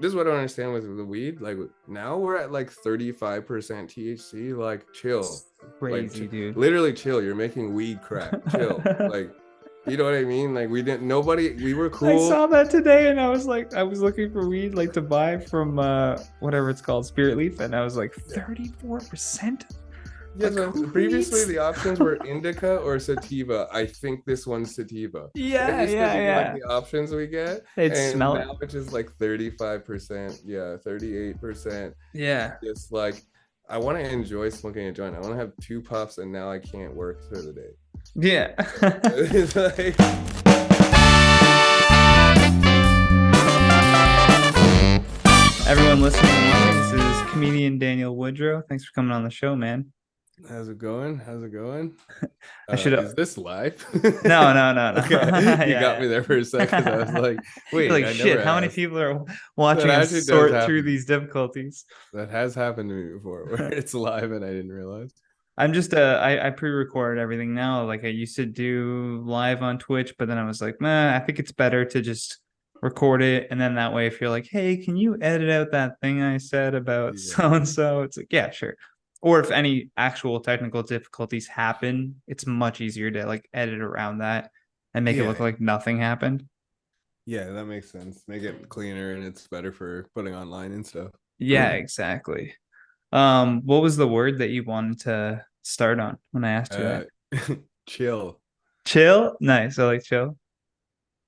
this is what I don't understand with the weed. Like now we're at like 35% THC. Like chill, like Crazy, dude. literally chill. You're making weed crack. Chill. Like, you know what I mean? Like we didn't. Nobody. We were I cool. saw that today and I was like, I was looking for weed like to buy from whatever it's called, Spirit Leaf, and I was like, 34%? Yes, Like who previously eats? the options were indica or sativa. I think this one's sativa. That Yeah, used to yeah, be like yeah. the options we get, They'd and smell it. now it's just like 35%. Yeah, 38%. Yeah. Just like I want to enjoy smoking a joint. I want to have two puffs, and now I can't work through the day. Yeah. It's like, Everyone listening and watching, this is comedian Daniel Woodrow. Thanks for coming on the show, man. how's it going? How's it going? I should have. Is this live? No, no, no, no. Okay, Yeah, you got yeah. me there for a second. I was like, You're wait, like, I never shit, how many asked. people are That watching us actually does sort through happen. these difficulties? That has happened to me before, where it's live and I didn't realize. I'm just I pre-record everything now. Like I used to do live on Twitch, but then I was like, man, I think it's better to just record it. And then that way, if you're like, hey, can you edit out that thing I said about so Yeah. and so? It's like, yeah, sure. Or if any actual technical difficulties happen, it's much easier to like edit around that and make it Yeah. look like nothing happened. Yeah, that makes sense. Make it cleaner and it's better for putting online and stuff. Yeah, exactly. What was the word that you wanted to start on when I asked you uh that? chill. Chill? Nice. I like chill.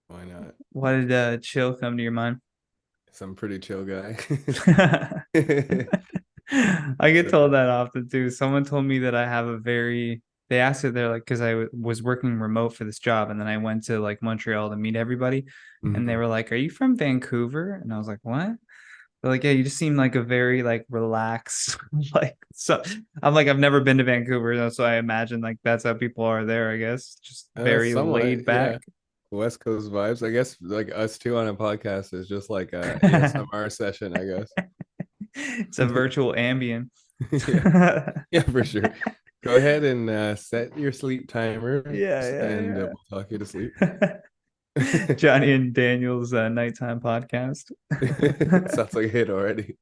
Why not? Why did chill come to your mind? Some pretty chill guy. I get told that often too. Someone told me that I have a very, they asked it, they're like, because was working remote for this job. And then I went to like Montreal to meet everybody. And they Mhm. were like, are you from Vancouver? And I was like, what? They're like, yeah, you just seem like a very like relaxed, like, so I'm like, I've never been to Vancouver. So I imagine like that's how people are there, I guess. Just very Somewhat, laid yeah. back. West Coast vibes. I guess like us two on a podcast is just like a ASMR session, I guess. It's a virtual ambient. Yeah. Yeah, for sure. Go ahead and set your sleep timers and Yeah, we'll talk you to sleep. yeah. Johnny and Daniel's nighttime podcast. Sounds like a hit already.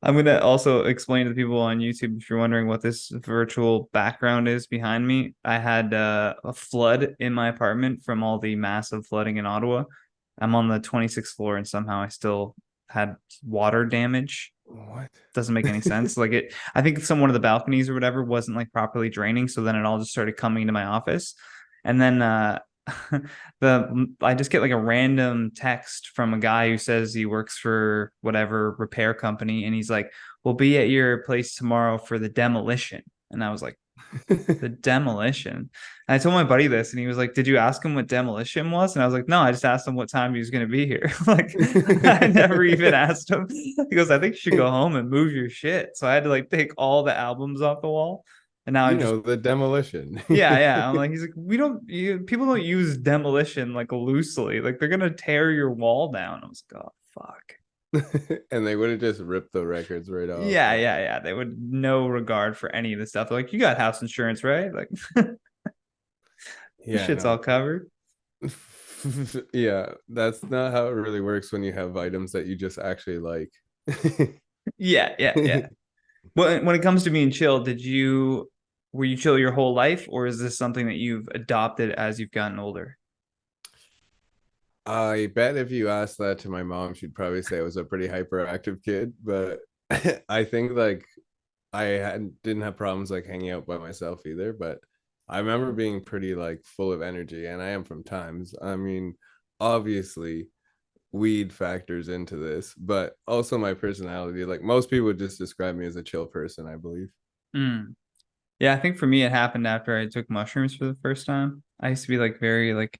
I'm gonna also explain to the people on YouTube if you're wondering what this virtual background is behind me. I had a flood in my apartment from all the massive flooding in Ottawa. I'm on the 26th floor and somehow I still had water damage. What? Doesn't make any sense. Like it, I think some one of the balconies or whatever wasn't like properly draining, so then it all just started coming into my office, and then the I just get like a random text from a guy who says he works for whatever repair company, and he's like, "We'll be at your place tomorrow for the demolition," and I was like, the demolition. And I told my buddy this, and he was like, "Did you ask him what demolition was?" And I was like, "No, I just asked him what time he was going to be here." Like, I never even asked him. He goes, "I think you should go home and move your shit." So I had to like take all the albums off the wall, and now You I'm just know, the demolition. yeah, yeah. I'm like, he's like, we don't, people don't use demolition like loosely. Like they're gonna tear your wall down. I was like, oh fuck. And they would have just ripped the records right off. Yeah, yeah, yeah. They would no regard for any of this stuff. They're like, you got house insurance, right? Like, this Yeah, shit's no. all covered. Yeah, that's not how it really works when you have items that you just actually like. Yeah, yeah, yeah. When it comes to being chill, were you chill your whole life, or is this something that you've adopted as you've gotten older? I bet if you asked that to my mom, she'd probably say I was a pretty hyperactive kid. But I think like didn't have problems like hanging out by myself either. But I remember being pretty like full of energy, and I am from times. I mean, obviously, weed factors into this, but also my personality. Like most people would just describe me as a chill person, I believe. Mm. Yeah, I think for me it happened after I took mushrooms for the first time. I used to be like very like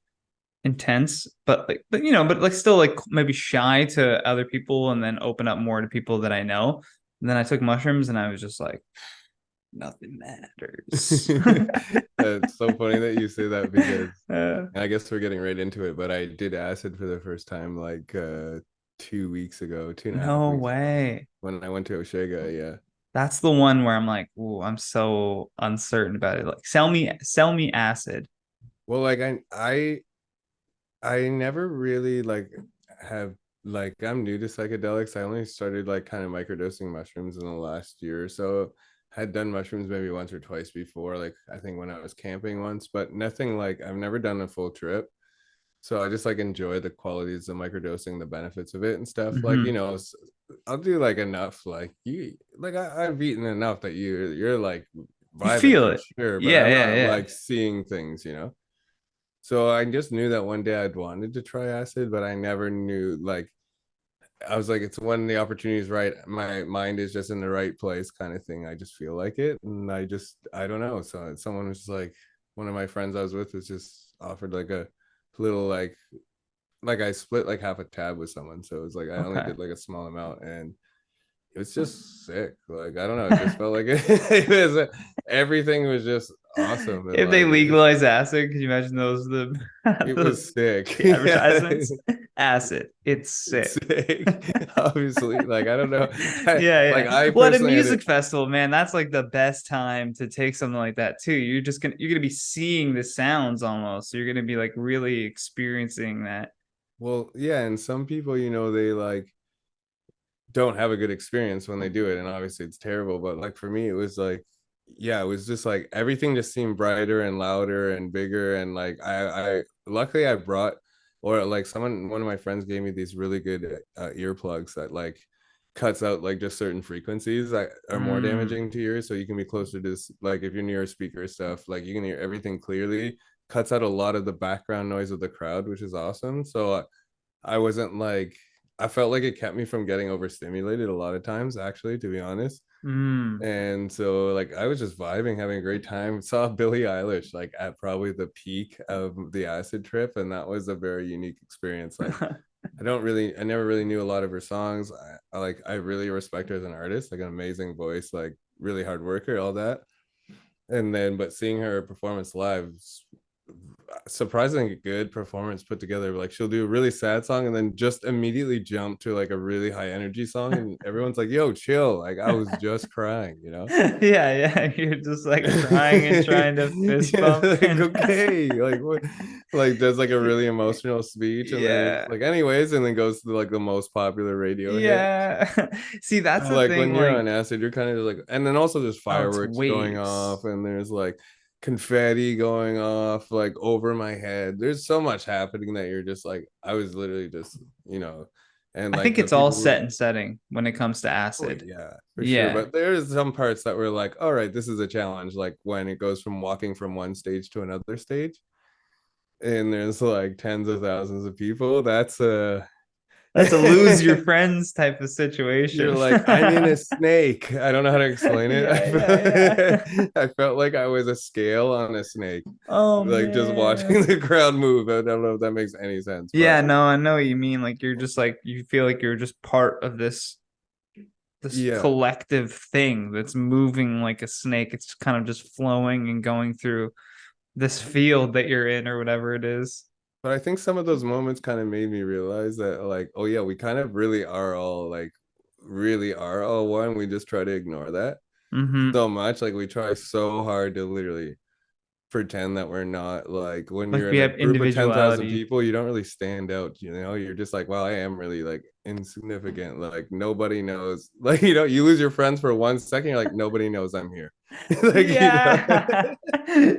intense, but but like still like maybe shy to other people and then open up more to people that I know. And then I took mushrooms and I was just like, nothing matters. It's so funny that you say that because Uh, I guess we're getting right into it, but I did acid for the first time like 2 weeks ago, 2.5 weeks no ago, way. when I went to Oshiga. Yeah. That's the one where I'm like, ooh, I'm so uncertain about it. Like, sell me acid. Well, like I never really like have like I'm new to psychedelics. I only started like kind of microdosing mushrooms in the last year or so. Had done mushrooms maybe once or twice before, like I think when I was camping once, but nothing like I've never done a full trip. So I just like enjoy the qualities of microdosing, the benefits of it and stuff. Like, Hmm. I'll do like enough. Like I've eaten enough that you're like You vibing feel for it. sure, but Yeah, I'm yeah, not yeah. like seeing things. So I just knew that one day I'd wanted to try acid, but I never knew like I was like, it's when the opportunity is right. My mind is just in the right place, kind of thing. I just feel like it, and I don't know. So someone was just like, one of my friends I was with was just offered like a little like I split like half a tab with someone, so it was like I only Okay. did like a small amount, and it was just sick. Like I don't know, it just felt like it was everything was just awesome, and If they like it just legalize acid, could you imagine those the it the, was sick. the Yeah, advertisements? Acid. It's sick. sick. Obviously, like I don't know, Yeah, like yeah. I Well, at a personally had music it. festival, man, that's like the best time to take something like that too. You're gonna be seeing the sounds almost. So you're gonna be like really experiencing that. Well, yeah, and some people, they like don't have a good experience when they do it, and obviously it's terrible, but like for me it was like, yeah, it was just like everything just seemed brighter and louder and bigger, and like I luckily I brought, or like one of my friends gave me these really good earplugs that like cuts out like just certain frequencies that are more Mm. damaging to ears, so you can be closer to this, like if you're near a speaker stuff, like you can hear everything clearly, cuts out a lot of the background noise of the crowd, which is awesome. So I wasn't like, I felt like it kept me from getting overstimulated a lot of times, actually, to be honest. Mm. And so like I was just vibing, having a great time. Saw Billie Eilish like at probably the peak of the acid trip, and that was a very unique experience. Like I never really knew a lot of her songs. I really respect her as an artist, like an amazing voice, like really hard worker, all that. And then, but seeing her performance live, surprisingly good performance put together. Like she'll do a really sad song and then just immediately jump to like a really high energy song, and everyone's like, "Yo, chill!" Like I was just crying. Yeah, yeah. You're just like crying and trying to fist Yeah, bump like and okay, like what, like does like a really emotional speech, and then it's yeah. like, anyways, and then goes to like the most popular radio hit. Yeah. See, that's So the like when thing, you're like, on acid, you're kind of like, and then also there's oh, it's fireworks going off, waves. and there's like confetti going off like over my head. There's so much happening that you're just like, I was literally just, and I like think the it's all people set who, and setting when it comes to oh acid. yeah, for sure. Yeah. But there's some parts that were like, all right, this is a challenge. Like when it goes from walking from one stage to another stage, and there's like tens of thousands of people. That's a That's a lose your friends type of situation. You're like, I'm in a snake. I don't know how to explain it. Yeah, yeah, yeah. I felt like I was a scale on a snake, Oh like just watching man. the crowd move. I don't know if that makes any sense, but Yeah, no, I know what you mean. Like you're just like you feel like you're just part of this yeah. collective thing that's moving like a snake. It's kind of just flowing and going through this field that you're in or whatever it is. But I think some of those moments kind of made me realize that, like, oh yeah, we kind of really are all one. We just try to ignore that Mm-hmm. so much. Like we try so hard to literally pretend that we're not, like when Like you're we in a have group of 10,000 individuality. people, you don't really stand out, you're just like, wow, I am really like insignificant, like nobody knows, like you lose your friends for 1 second, you're like, nobody knows I'm here. Like Yeah.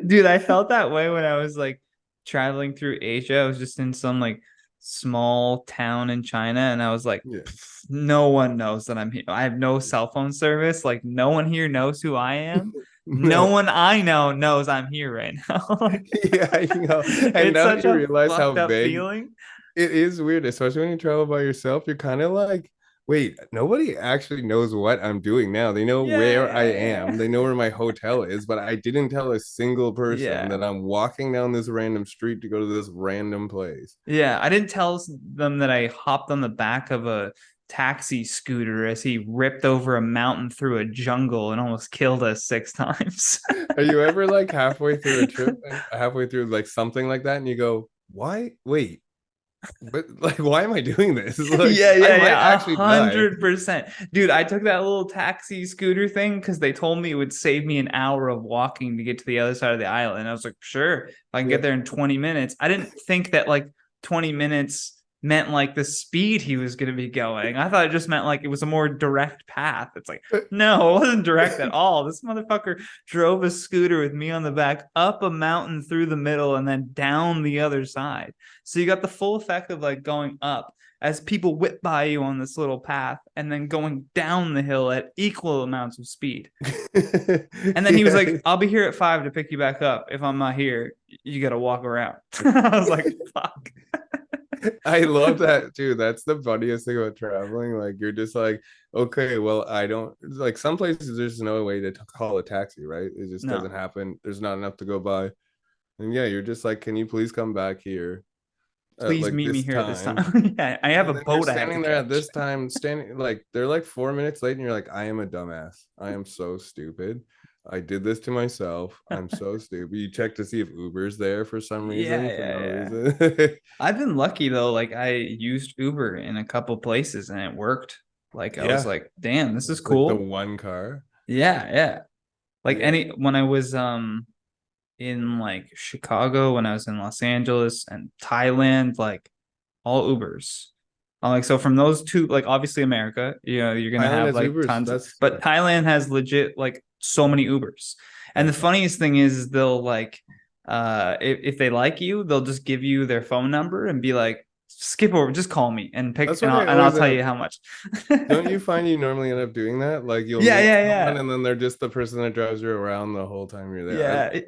Dude, I felt that way when I was like traveling through Asia. I was just in some like small town in China and I was like, yeah. no one knows that I'm here. I have no cell phone service. Like no one here knows who I am. No No. one I know knows I'm here right now. Like Yeah, and it's now such you a realize how fucked up vague. feeling. It is weird, especially when you travel by yourself. You're kind of like, wait, nobody actually knows what I'm doing now. They know Yeah, where I yeah, am, they yeah. know where my hotel is, but I didn't tell a single person Yeah. that I'm walking down this random street to go to this random place. Yeah, I didn't tell them that I hopped on the back of a taxi scooter as he ripped over a mountain through a jungle and almost killed us 6 times. Are you ever like halfway through a trip and halfway through like something like that, and you go, why? Wait, but like, why am I doing this? Like, Yeah, I yeah, might yeah, a actually die. 100%. Dude, I took that little taxi scooter thing because they told me it would save me an hour of walking to get to the other side of the island. I was like, sure, if I can Yeah. get there in 20 minutes. I didn't think that like 20 minutes meant like the speed he was going to be going. I thought it just meant like it was a more direct path. It's like, no, it wasn't direct at all. This motherfucker drove a scooter with me on the back up a mountain through the middle and then down the other side. So you got the full effect of like going up as people whip by you on this little path and then going down the hill at equal amounts of speed. And then he was like, Yeah. I'll be here at 5 to pick you back up. If I'm not here, you got to walk around. I was like, fuck. I love that too. That's the funniest thing about traveling. Like you're just like, okay, well, I don't like some places there's no way to call a taxi, right? It just No, doesn't happen. There's not enough to go by. And yeah, you're just like, can you please come back here at please like meet me this here at this time? time. Yeah, I have a And then you're boat I have to standing there at catch. this time, standing like they're like 4 minutes late, and you're like, I am a dumbass. I am so stupid. I did this to myself. I'm so stupid. You check to see if Uber's there for some Yeah, reason, for yeah, no yeah. reason. I've been lucky though. Like I used Uber in a couple places and it worked. Like I was Yeah, like, damn, this is like the cool. one car. Yeah, yeah. Like Yeah. any when I was in like Chicago, when I was in Los Angeles and Thailand, like all Ubers. Like so from those two, like obviously America, you know, you're gonna Thailand have has like Ubers. tons, That's but Thailand has legit like so many Ubers. And the okay. funniest thing is they'll like if they like you, they'll just give you their phone number and be like, skip over, just call me and pick That's what I and I'll always tell end up. you how much. Don't you find you normally end up doing that? Like you'll Yeah, meet yeah, someone yeah. and then they're just the person that drives you around the whole time you're there. I love Yeah.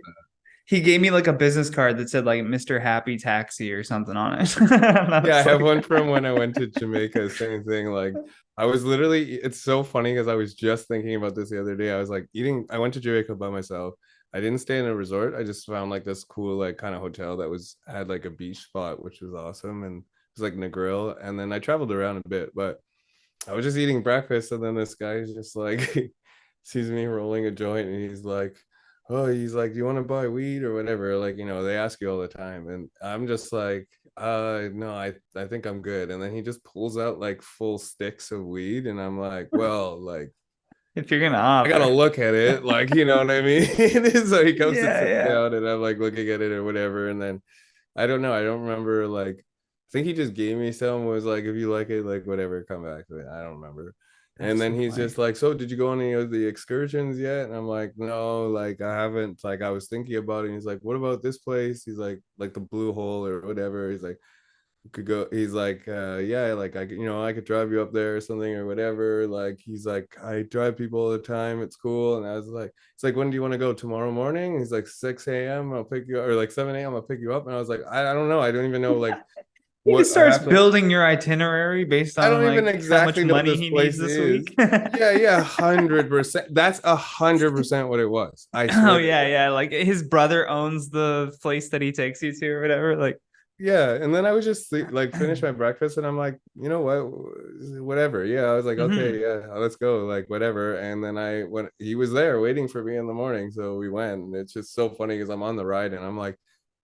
He gave me like a business card that said like Mr. Happy Taxi or something on it. And I Yeah, I was have like, one from when I went to Jamaica. Same thing. Like, I was literally, it's so funny because I was just thinking about this the other day. I was like eating, I went to Jamaica by myself. I didn't stay in a resort. I just found like this cool, like kind of hotel that was had like a beach spot, which was awesome. And it was like Negril. And then I traveled around a bit, but I was just eating breakfast. And then this guy is just like, sees me rolling a joint and he's like, oh, he's like, do you want to buy weed or whatever? Like, they ask you all the time. And I'm just like, no, I think I'm good. And then he just pulls out like full sticks of weed. And I'm like, well, like, if you're gonna I gotta offer. look at it. Like, you know what I mean? So he comes to Yeah, sit yeah. down and I'm like looking at it or whatever. And then I don't know. I don't remember like I think he just gave me some was like if you like it, like whatever, come back. I don't remember. And That's then so he's funny. just like, so did you go on any of the excursions yet? And I'm like, no, like I haven't. Like I was thinking about it. And he's like, what about this place? He's like the Blue Hole or whatever. He's like, could go. He's like, yeah, like I could drive you up there or something or whatever. Like he's like, I drive people all the time. It's cool. And I was like, it's like, when do you want to go? Tomorrow morning? He's like 6 a.m. I'll pick you up, or like 7 a.m. I'll pick you up. And I was like, I don't know. I don't even know like He what just I starts have to. building your itinerary based I on don't even like how much exactly know what money this he needs place this week. is. Yeah, yeah, 100%. That's 100% what it was. I Oh swear to yeah, God. yeah. Like his brother owns the place that he takes you to or whatever. Like Yeah, and then I was just like finish my breakfast, and I'm like, you know what, whatever. Yeah, I was like, okay, mhm. yeah, let's go, like whatever. And then I went. He was there waiting for me in the morning, so we went. And it's just so funny because I'm on the ride, and I'm like,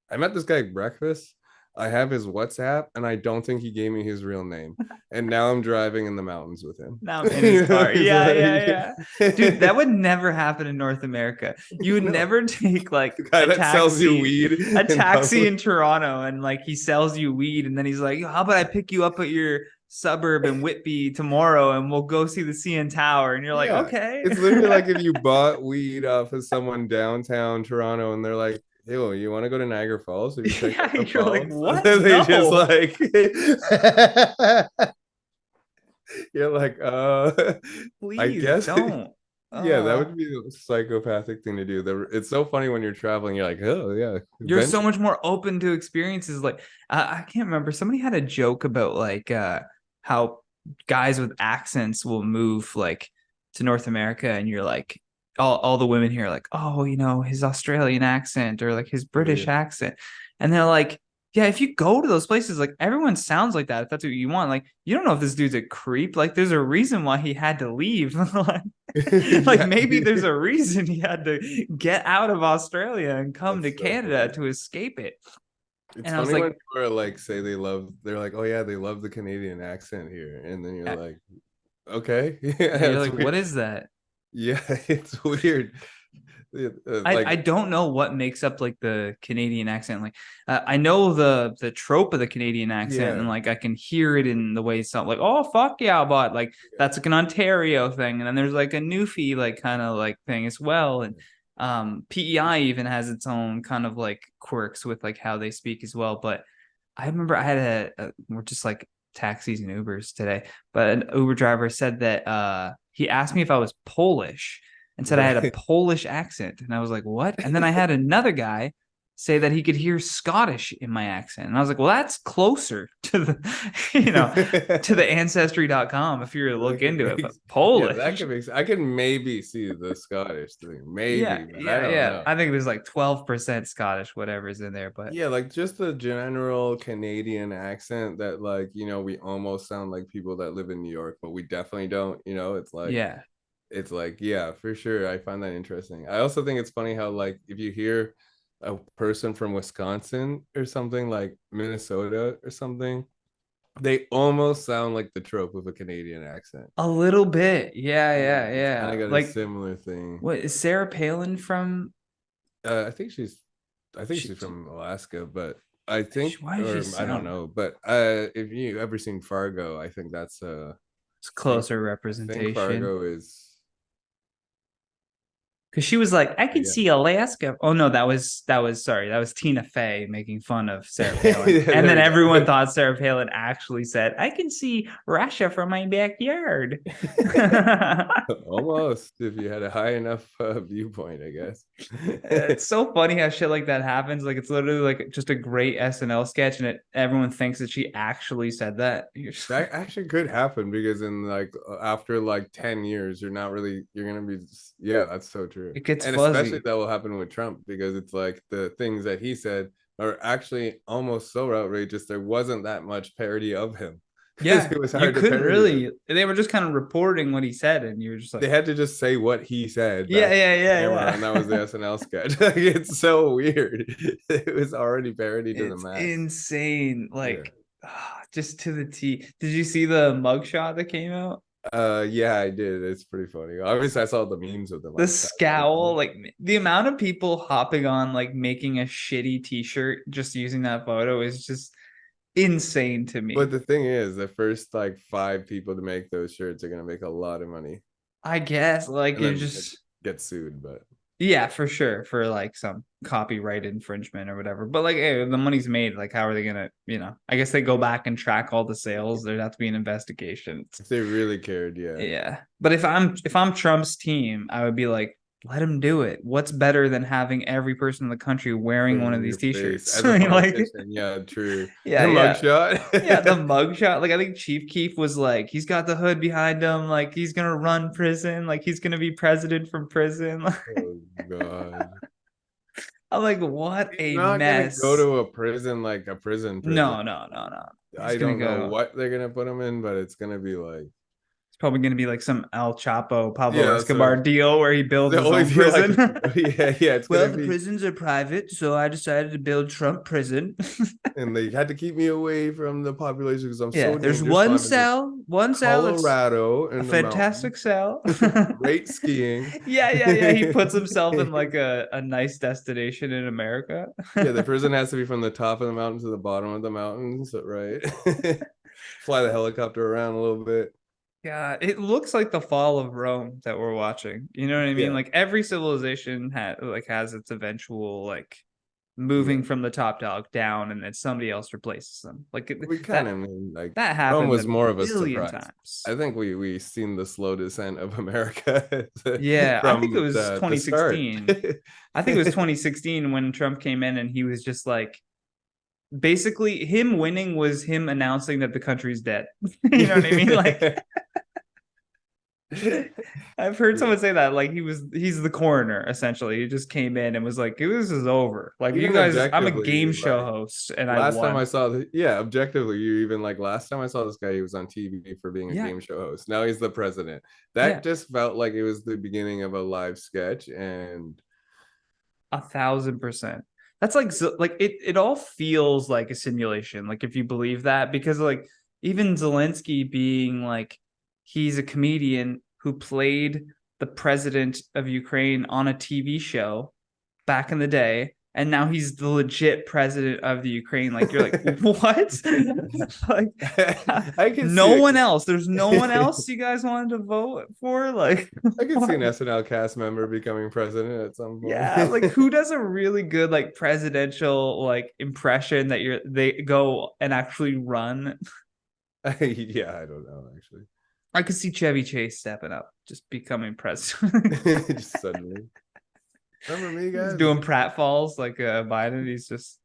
I met this guy at breakfast. I have his WhatsApp, and I don't think he gave me his real name. And now I'm driving in the mountains with him. Now I'm in his car. He's Yeah, yeah, yeah. Dude, like, that would never happen in North America. You would no, never take like the guy that sells you weed a in taxi public. in Toronto and like he sells you weed and then he's like, how about I pick you up at your suburb in Whitby tomorrow and we'll go see the CN Tower? And you're like, Yeah, okay. it's literally like if you bought weed off of someone downtown Toronto and they're like, "Ew, you want to go to Niagara Falls? Have you checked out Yeah, the you're like, falls?" And what? then they just No. like, you're like, I Please guess, don't. yeah, that Uh would be the psychopathic thing to do. It's so funny when you're traveling. You're like, oh yeah, you're so adventure. much more open to experiences. Like I can't remember. Somebody had a joke about like how guys with accents will move like to North America, and you're like, all the women here are like, oh, you know, his Australian accent or like his British Weird. accent, and they're like. Yeah, if you go to those places, like everyone sounds like that. If that's what you want, like you don't know if this dude's a creep. Like there's a reason why he had to leave. Like Yeah, maybe there's a reason he had to get out of Australia and come to that's so Canada funny. to escape it. It's And I was funny when like, people are like say they're like, oh yeah, they love the Canadian accent here, and then you're yeah, like, okay, yeah, you're it's like, what weird. is that? Yeah, it's weird. I Like, don't know what makes up like the Canadian accent. Like I know the trope of the Canadian accent, and yeah, like I can hear it in the way it sounds like, oh fuck yeah, but like that's like an Ontario thing. And then there's like a Newfie like kind of like thing as well. And PEI even has its own kind of like quirks with like how they speak as well. But I remember I had we're just like taxis and Ubers today, but an Uber driver said that he asked me if I was Polish and said I had a right. Polish accent. And I was like, what? And then I had another guy say that he could hear Scottish in my accent. And I was like, well, that's closer to the, to the ancestry.com if you're to look That into it, but makes, yeah, that Polish. could make. I can maybe see the Scottish thing, Yeah, maybe, but I yeah, don't yeah. know. I think there's like 12% Scottish, whatever's in there, but Yeah, like just the general Canadian accent that, like, we almost sound like people that live in New York, but we definitely don't. yeah. It's like, yeah, for sure. I find that interesting. I also think it's funny how, like, if you hear a person from Wisconsin or something, like Minnesota or something, they almost sound like the trope of a Canadian accent. A little bit. Yeah, Yeah, yeah, it's kind yeah. of got a Like similar thing. what is Sarah Palin from? Uh, I think she's, I think She, she's from Alaska, but I think, why does she or I don't sound know, but if you ever seen Fargo, I think that's it's I think closer I think representation? Fargo is, Because she was like, I could yeah. see Alaska. Oh no, that was sorry, that was Tina Fey making fun of Sarah Palin, Yeah, and there then we everyone go. thought Sarah Palin actually said, I can see Russia from my backyard. Almost, if you had a high enough viewpoint, I guess. It's so funny how shit like that happens. Like it's literally like just a great SNL sketch, and everyone thinks that she actually said that. That actually could happen because in, like, after like 10 years, you're gonna be, yeah, that's so true. It gets And especially fuzzy. that will happen with Trump because it's like the things that he said are actually almost so outrageous. There wasn't that much parody of him because Yeah, it was you hard to couldn't parody them. really. They were just kind of reporting what he said, and you're just They like, had to just say what he said yeah, back to yeah, the yeah, camera, and that was yeah. the SNL sketch. Like, it's so weird. It was already parodied to the It's max. insane. Yeah. Like, just to the T. Did you see the mugshot that came out? Yeah, I did. It's pretty funny. Obviously, I saw the memes of the The mugshot. scowl, like the amount of people hopping on, like making a shitty t-shirt just using that photo is just insane to But me. the thing is, the first like five people to make those shirts are gonna make a lot of money, I guess, like, and you're then just, get sued. But yeah, for sure, for like some copyright infringement or whatever. But like, hey, the money's made. Like, how are they gonna, I guess they go back and track all the sales. There'd have to be an investigation. if they really cared, yeah, Yeah. But if I'm Trump's team, I would be like, let him do it. What's better than having every person in the country wearing one in of these your face t-shirts? as a Like, politician, yeah, true. The yeah, yeah. Yeah, the mugshot. mugshot. Like I think Chief Keef was like, he's got the hood behind him, like he's gonna run prison, like he's gonna be president from prison. Oh God. I'm like, what He's a not gonna go mess. to a prison, like a prison. No, no, no, no. He's I gonna don't know go. what they're gonna put him in, but it's gonna be like, It's probably gonna be like some El Chapo, Pablo yeah, Escobar so deal where he builds it'll his only own be like, prison. yeah, yeah, it's Well, gonna the be, prisons are private, so I decided to build Trump prison. and they had to keep me away from the population because I'm Yeah, so there's dangerous. So I'm in the one cell that's Colorado a in the mountains. fantastic cell. Great skiing. Yeah, yeah, yeah. He Yeah, puts himself in like a nice destination in America. the prison has to be from the top of the mountain to the bottom of the mountains, right? Fly the helicopter around a little bit. Yeah, it looks like the fall of Rome that we're watching. You know what I mean? Yeah, Like every civilization has its eventual like yeah. moving from the top dog down, and then somebody else replaces them. Like We kind that of mean, like, that Rome happens was a more of a billion surprise. times. I think we seen the slow descent of America Yeah, I think it from was the start. 2016. I think it was 2016 when Trump came in and he was just like basically him winning was him announcing that the country's dead. You know what I mean? Like Yeah. I've heard Yeah. someone say that like he's the coroner essentially. He just came in and was like, "This is over. Like you Even guys, I'm a game objectively, show like, host and I last time won." I saw yeah, objectively, you even, like, last time I saw this guy, he was on TV for being a Yeah, game show host. Now he's the president. That yeah, just felt like it was the beginning of a live sketch, and 1,000%. That's like it all feels like a simulation. Like if you believe that, because like even Zelensky being like he's a comedian who played the president of Ukraine on a TV show back in the day, and now he's the legit president of the Ukraine. Like you're like, what? Like I can no see one else. There's no one else you guys wanted to vote for. Like I could see what? an SNL cast member becoming president at some point. Yeah, like who does a really good like presidential like impression that they go and actually run? Yeah, I don't know actually. I could see Chevy Chase stepping up, just becoming president. Just suddenly. Remember me, He's guys? doing pratfalls like Biden. He's just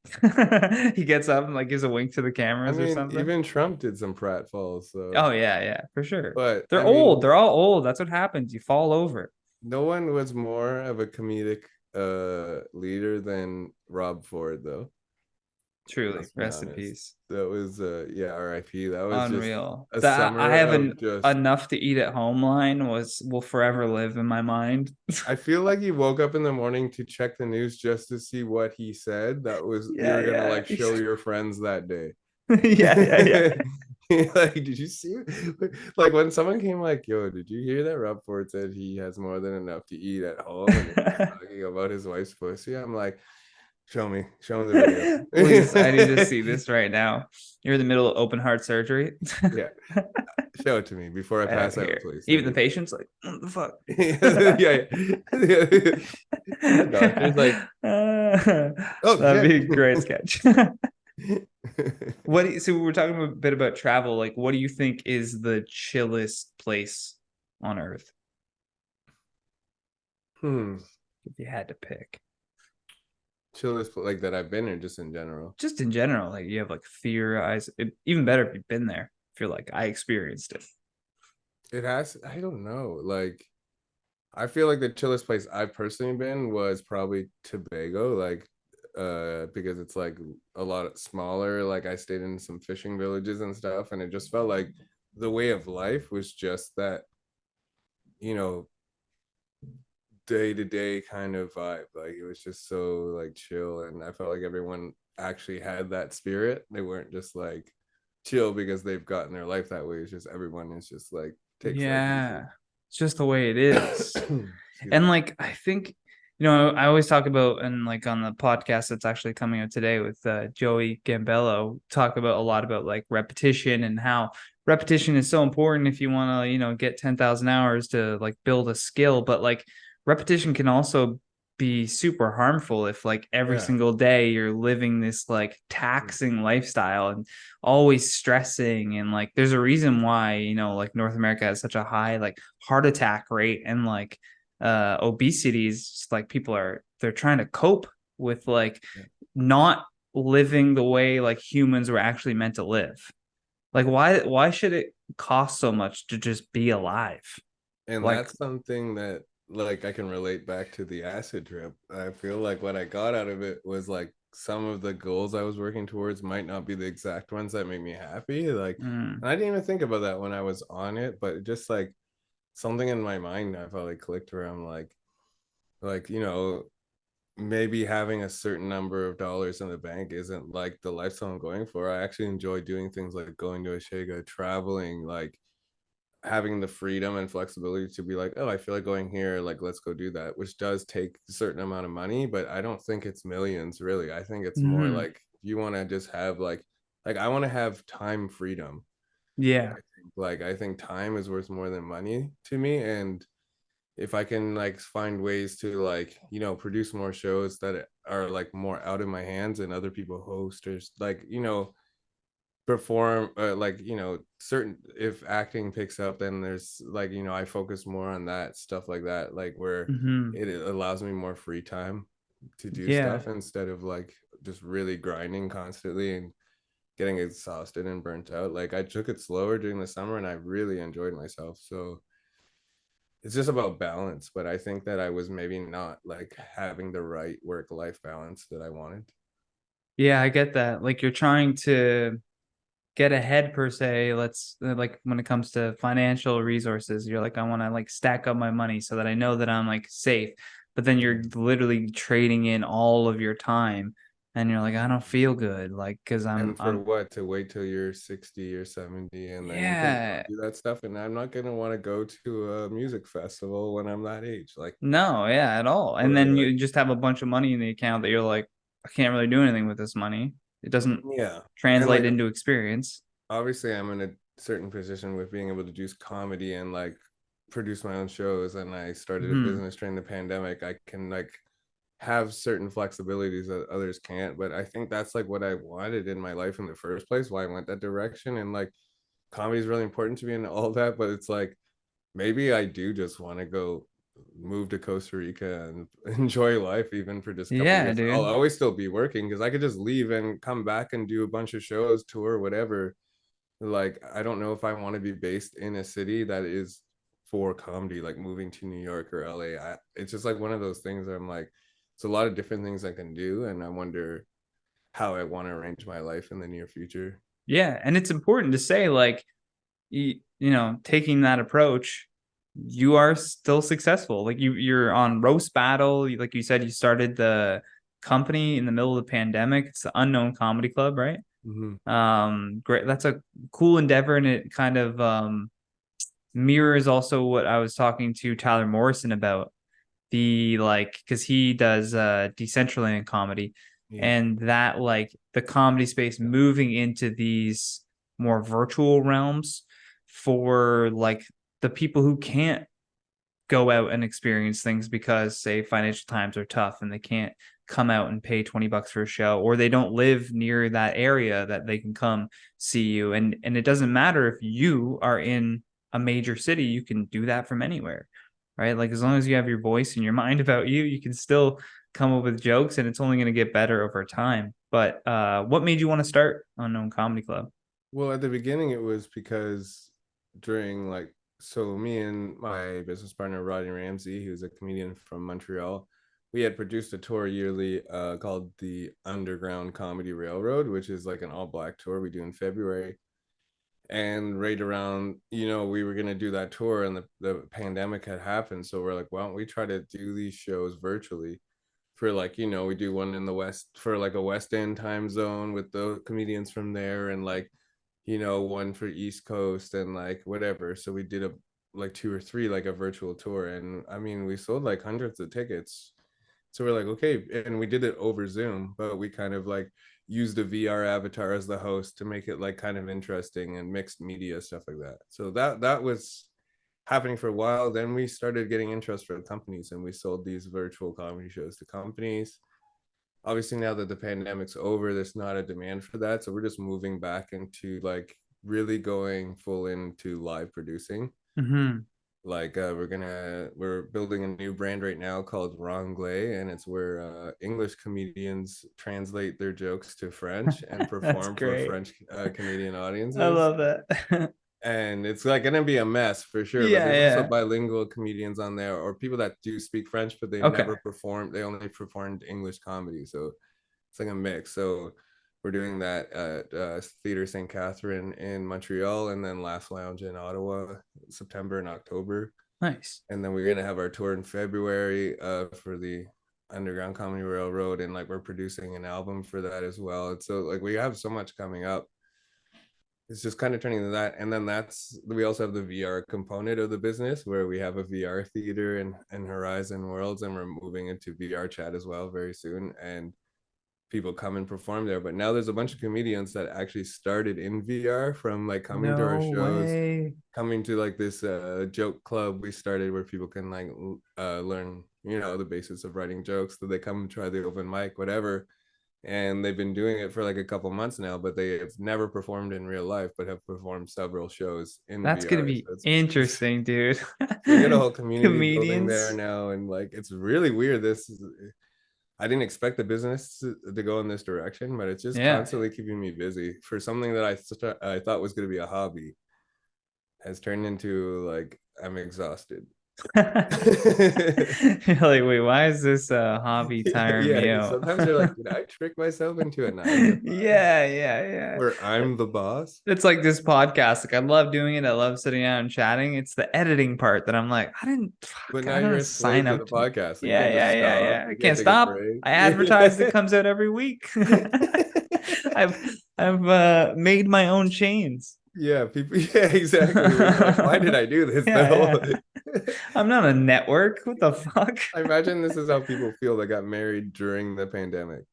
he gets up and like gives a wink to the I cameras or mean, something. even Trump did some pratfalls, so Oh yeah, yeah, for sure. but They're I old. mean, They're all old. That's what happens. You fall over. no one was more of a comedic leader than Rob Ford though. Truly, Let's be rest in honest. peace. That was yeah, RIP. That was just Unreal. a That I summer have of an just enough to eat at home line was will forever live in my mind. I feel like you woke up in the morning to check the news just to see what he said. That was you Yeah, were gonna yeah. like show your friends that day. Yeah, yeah, yeah. Like, did you see it? Like when someone came like, yo, did you hear that Rob Ford said he has more than enough to eat at home and he's talking about his wife's pussy? I'm like, show me the Please, I need to video. see this right now. You're in the middle of open heart surgery. Yeah, show it to me before I I have pass it out, here. please. Even Thank the you. patient's like, what the fuck? Yeah, yeah. The doctor's like, oh That'd be shit. a great sketch. So we're talking a bit about travel. Like, what do you think is the chillest place on earth Hmm. if you had to pick? Chillest like that I've been in just in general. Just in general, like you have like theorized even better if you've been there. If you're like, I experienced it. It has, I don't know. Like I feel like the chillest place I've personally been was probably Tobago, like because it's like a lot smaller. Like I stayed in some fishing villages and stuff, and it just felt like the way of life was just that, you know, day to day kind of vibe. Like it was just so like chill, and I felt like everyone actually had that spirit. They weren't just like chill because they've gotten their life that way. It's just everyone is just like takes life easy. Yeah, it's just the way it is. Excuse And me. like I think, I always talk about, and like on the podcast that's actually coming out today with Joey Gambello, talk about a lot about like repetition and how repetition is so important if you want to, get 10,000 hours to like build a skill. But like repetition can also be super harmful if like every Yeah. single day you're living this like taxing lifestyle and always stressing. And like there's a reason why, like North America has such a high like heart attack rate, and like obesity is just like they're trying to cope with like Yeah. not living the way like humans were actually meant to live. Like why should it cost so much to just be alive? And Like that's something that like I can relate back to the acid trip. I feel like what I got out of it was like some of the goals I was working towards might not be the exact ones that make me happy. Like, mm, and I didn't even think about that when I was on it, but just like something in my mind I felt like clicked where I'm like, maybe having a certain number of dollars in the bank isn't like the lifestyle I'm going for. I actually enjoy doing things like going to a Shiga, traveling, like having the freedom and flexibility to be like, oh, I feel like going here, like let's go do that, which does take a certain amount of money, but I don't think it's millions really. I think it's more mhm. like you want to just have like I want to have time freedom. Yeah. I think time is worth more than money to me, and if I can like find ways to like, produce more shows that are like more out of my hands and other people host or like, perform like certain if acting picks up then there's like I focus more on that stuff like that like where Hmm. it allows me more free time to do Yeah. stuff instead of like just really grinding constantly and getting exhausted and burnt out. Like I took it slower during the summer and I really enjoyed myself, so it's just about balance. But I think that I was maybe not like having the right work life balance that I wanted. Yeah, I get that. Like you're trying to get ahead per se. Let's like when it comes to financial resources, you're like, I want to like stack up my money so that I know that I'm like safe. But then you're literally trading in all of your time and you're like, I don't feel good, like, because And for I'm what? To wait till you're 60 or 70 and then you can go yeah, do that stuff. And I'm not gonna want to go to a music festival when I'm that age. Like, no, yeah, at all. And or then like, you just have a bunch of money in the account that you're like, I can't really do anything with this money. It doesn't yeah. And translate like into experience. obviously I'm in a certain position with being able to do comedy and like produce my own shows, and I started a Hmm. business during the pandemic. I can like have certain flexibilities that others can't, but I think that's like what I wanted in my life in the first place, why I went that direction. And like comedy is really important to me and all that, but it's like maybe I do just want to go move to Costa Rica and enjoy life even for just a couple of Yeah, years. I'll dude. always still be working because I could just leave and come back and do a bunch of shows, tour, whatever. Like I don't know if I want to be based in a city that is for comedy, like moving to New York or LA. It's just like one of those things that I'm like, it's a lot of different things I can do, and I wonder how I want to arrange my life in the near future. Yeah, and it's important to say, like, taking that approach, you are still successful. Like you're on roast battle. Like you said, you started the company in the middle of the pandemic. It's the Unknown Comedy Club, right? Mm-hmm. Great. That's a cool endeavor, and it kind of mirrors also what I was talking to Tyler Morrison about, the like, because he does Decentraland comedy, Yeah. and that, like, the comedy space moving into these more virtual realms for like the people who can't go out and experience things because, say, financial times are tough and they can't come out and pay 20 bucks for a show, or they don't live near that area that they can come see you. And it doesn't matter if you are in a major city, you can do that from anywhere, right? Like, as long as you have your voice and your mind about you, you can still come up with jokes, and it's only going to get better over time. But what made you want to start Unknown Comedy Club? Well, at the beginning, it was because during like, so me and my business partner, Rodney Ramsey, who's a comedian from Montreal, we had produced a tour yearly called the Underground Comedy Railroad, which is like an all black tour we do in February. And right around, we were going to do that tour and the pandemic had happened. So we're like, why don't we try to do these shows virtually? For like, we do one in the West for like a West End time zone with the comedians from there, and like, one for East Coast and like whatever. So we did a like two or three like a virtual tour, and I mean we sold like hundreds of tickets. So we're like, okay, and we did it over Zoom, but we kind of like used a VR avatar as the host to make it like kind of interesting and mixed media stuff like that. So that was happening for a while. Then we started getting interest from companies, and we sold these virtual comedy shows to companies. Obviously, now that the pandemic's over, there's not a demand for that. So we're just moving back into like really going full into live producing. Mm-hmm. Like we're building a new brand right now called Ronglais, and it's where English comedians translate their jokes to French and That's perform for great. French Canadian I audiences. love that. And it's like gonna be a mess for sure, but Yeah, there's also yeah. bilingual comedians on there, or people that do speak French but they Okay. never perform, they only performed English comedy, so it's like a mix. So we're doing that at Theater St. Catherine in Montreal, and then Laugh Lounge in Ottawa, September and October. Nice. And then we're gonna have our tour in February for the Underground Comedy Railroad, and like we're producing an album for that as well. It's so like we have so much coming up. It's just kind of turning to that. And then we also have the VR component of the business where we have a VR theater and Horizon Worlds, and we're moving into VR chat as well very soon. And people come and perform there. But now there's a bunch of comedians that actually started in VR, from like coming to our No shows, way. coming to like this joke club we started where people can like learn, the basics of writing jokes. So they come and try the open mic, whatever, and they've been doing it for like a couple months now, but they have never performed in real life but have performed several shows in That's gonna VR. be So it's interesting, dude. so we got a whole community building there Comedians. now, and like it's really weird. I didn't expect the business to go in this direction, but it's just Yeah. constantly keeping me busy for something that I thought was going to be a hobby has turned into like I'm exhausted. You're like, wait, why is this hobby Yeah, tiring me yeah. out? Sometimes you're like, did I trick myself into a 9 to 5 Yeah, yeah, yeah. where I'm the boss? It's like this podcast. Like I love doing it. I love sitting down and chatting. It's the editing part that I'm like, But now I you're don't a sign slave to up the to. podcast. So you Yeah, can't yeah, just yeah, stop. yeah. I You can't can't take a stop. break. I advertise it Yeah. comes out every week. I've made my own chains. Yeah, people. Yeah, exactly. Where you're like, why did I do this Yeah, though? yeah. I'm not a network. What the fuck? I imagine this is how people feel that got married during the pandemic.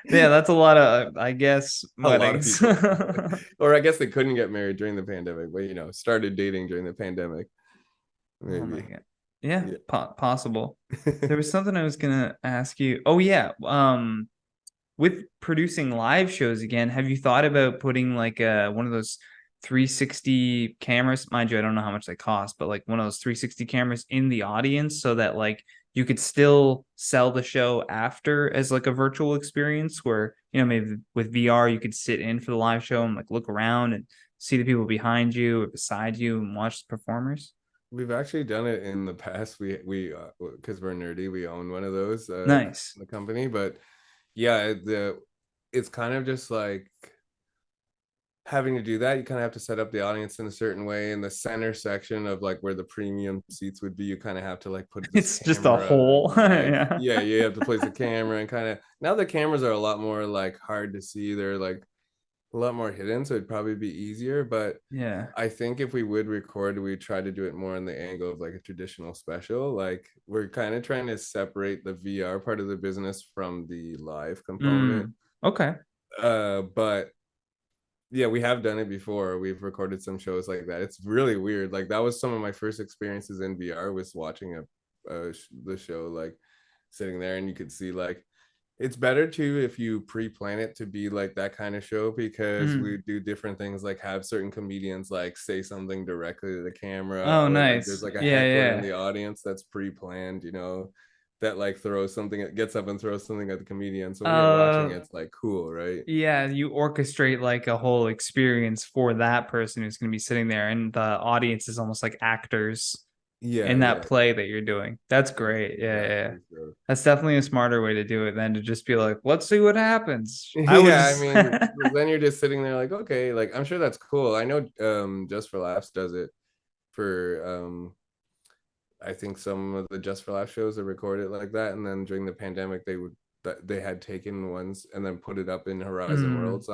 Yeah, that's a lot of, I guess, A lot of weddings. people, or I guess they couldn't get married during the pandemic, but started dating during the pandemic, Oh my maybe. God. Yeah, Yeah. possible. There was something I was gonna ask you. Oh yeah, with producing live shows again, have you thought about putting like one of those 360 cameras? Mind you, I don't know how much they cost, but like one of those 360 cameras in the audience so that like you could still sell the show after as like a virtual experience where, maybe with VR you could sit in for the live show and like look around and see the people behind you or beside you and watch the performers. We've actually done it in the past. We because we're nerdy, we own one of those Nice. the company, but yeah, the it's kind of just like having to do that. You kind of have to set up the audience in a certain way. In the center section of like where the premium seats would be, you kind of have to like put this It's just a camera hole. and like, Yeah. yeah, you have to place a camera and kind of, now the cameras are a lot more like hard to see. They're like a lot more hidden, so it'd probably be easier. But Yeah. I think if we would record, we try to do it more in the angle of like a traditional special. Like we're kind of trying to separate the VR part of the business from the live component. Okay. But yeah, we have done it before. We've recorded some shows like that. It's really weird. Like that was some of my first experiences in VR, was watching the show, like sitting there, and you could see like, it's better too if you pre-plan it to be like that kind of show, because we do different things, like have certain comedians like say something directly to the camera, Oh, or like there's nice. like a Yeah, heckler in yeah. the audience that's pre-planned, that like throws something, gets up and throws something at the comedian. So when you're watching it, Uh, it's like cool, right? yeah, you orchestrate like a whole experience for that person who's going to be sitting there, and the audience is almost like actors Yeah, in that yeah, play that you're doing. That's great. Yeah, yeah. Yeah. exactly. So That's definitely a smarter way to do it than to just be like, let's see what happens. I would yeah, I just mean, then you're just sitting there like, okay, like I'm sure that's cool. I know Just for Laughs does it for I think some of the Just for Laughs shows are recorded like that, and then during the pandemic they had taken ones and then put it up in Horizon Mm. Worlds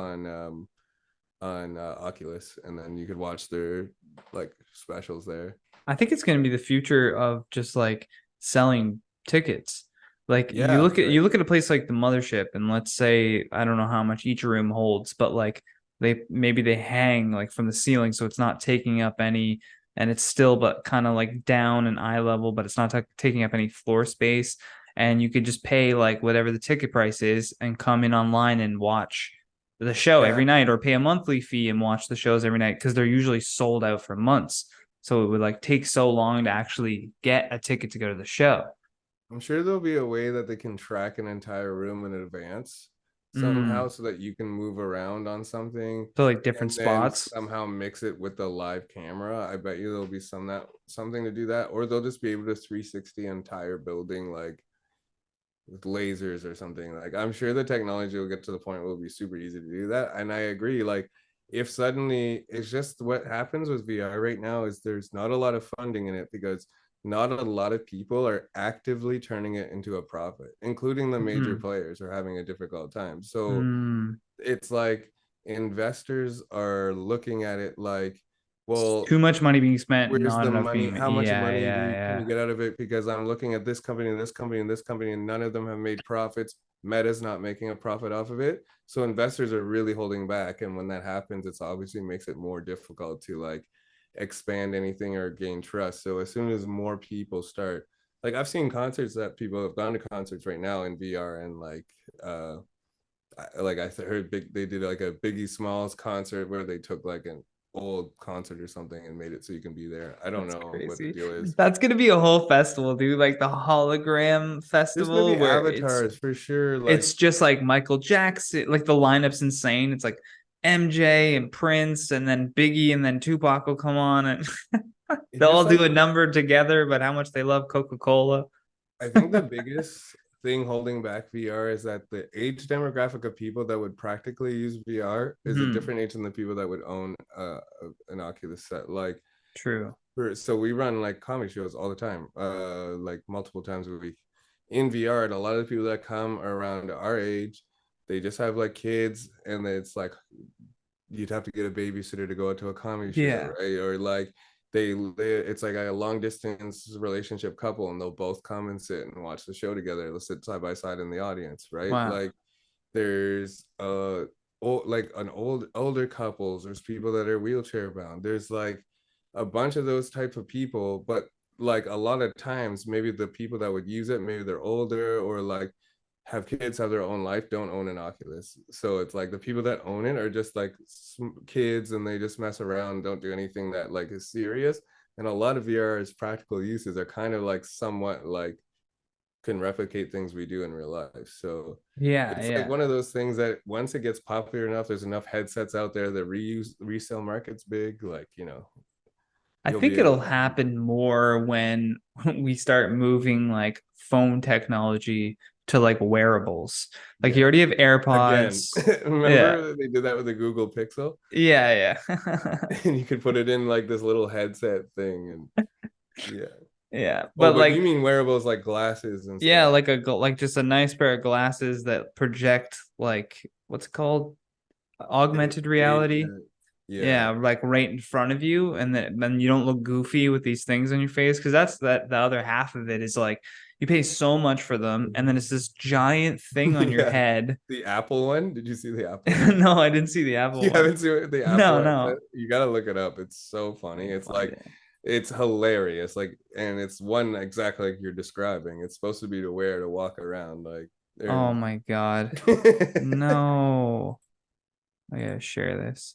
on Oculus, and then you could watch their like specials there. I think it's going to be the future of just like selling tickets. Like Yeah, you right. look at a place like the Mothership, and let's say I don't know how much each room holds, but like they hang like from the ceiling, so it's not taking up any, and it's still but kind of like down and eye level, but it's not taking up any floor space. And you could just pay like whatever the ticket price is and come in online and watch the show Yeah, every night, or pay a monthly fee and watch the shows every night because they're usually sold out for months. So it would like take so long to actually get a ticket to go to the show. I'm sure there'll be a way that they can track an entire room in advance somehow, Mm. so that you can move around on something So like different and then spots. somehow mix it with the live camera. I bet you there'll be something to do that, or they'll just be able to 360 entire building like with lasers or something. Like I'm sure the technology will get to the point where it'll be super easy to do that. And I agree. Like if suddenly, it's just what happens with VR right now is there's not a lot of funding in it, because not a lot of people are actively turning it into a profit, including the major Mm. players are having a difficult time. So Mm. it's like investors are looking at it like, It's well, too much money being spent, where's not the enough money? being made. How much Yeah, money yeah, can you yeah. get out of it? Because I'm looking at this company and this company and this company, and none of them have made profits. Meta's not making a profit off of it. So investors are really holding back. And when that happens, it's obviously makes it more difficult to like expand anything or gain trust. So as soon as more people start, like I've seen concerts that people have gone to concerts right now in VR, and like I heard they did like a Biggie Smalls concert where they took like an old concert or something and made it so you can be there. I don't That's know what the crazy. deal is. That's gonna be a whole festival, dude. Like the hologram There's gonna festival be where avatars for sure. Like it's just like Michael Jackson. Like the lineup's insane. It's like MJ and Prince and then Biggie and then Tupac will come on and It they'll all just like do a number together about how much they love Coca-Cola. I think the biggest thing holding back VR is that the age demographic of people that would practically use VR is a Hmm. different age than the people that would own an Oculus set. Like, True. so we run like comedy shows all the time, like multiple times a week in VR, and a lot of the people that come are around our age. They just have like kids, and it's like you'd have to get a babysitter to go out to a comedy show, Yeah. right? Or like it's like a long distance relationship couple, and they'll both come and sit and watch the show together. They'll sit side by side in the audience, right? Wow. Like there's like an older couples. There's people that are wheelchair bound. There's like a bunch of those type of people, but like a lot of times maybe the people that would use it, maybe they're older or like have kids, have their own life, don't own an Oculus. So it's like the people that own it are just like kids, and they just mess around, don't do anything that like is serious. And a lot of VR's practical uses are kind of like somewhat like can replicate things we do in real life. So Yeah, it's like yeah. one of those things that once it gets popular enough, there's enough headsets out there, the resale market's big, like, I you'll be think able it'll to happen more when we start moving like phone technology to like wearables. Like you yeah. already have Again, AirPods. Yeah. remember they did that with the Google Pixel? Yeah, yeah. And you could put it in like this little headset thing, and yeah. Yeah. Oh, But but you like mean wearables like glasses and yeah, stuff? like just a nice pair of glasses that project like what's it called? Augmented reality. Yeah. Yeah, like right in front of you, and then you don't look goofy with these things on your face because that's that the other half of it is like you pay so much for them, and then it's this giant thing on your Yeah. head. The Apple one. Did you see the Apple one? No, I didn't see the Apple You one. haven't seen the No, Apple headset? no. You gotta look it up. It's so funny. I'll It's find like it. it's hilarious. Like, and it's one exactly like you're describing. It's supposed to be to wear to walk around. Like they're Oh my God. No. I gotta share this.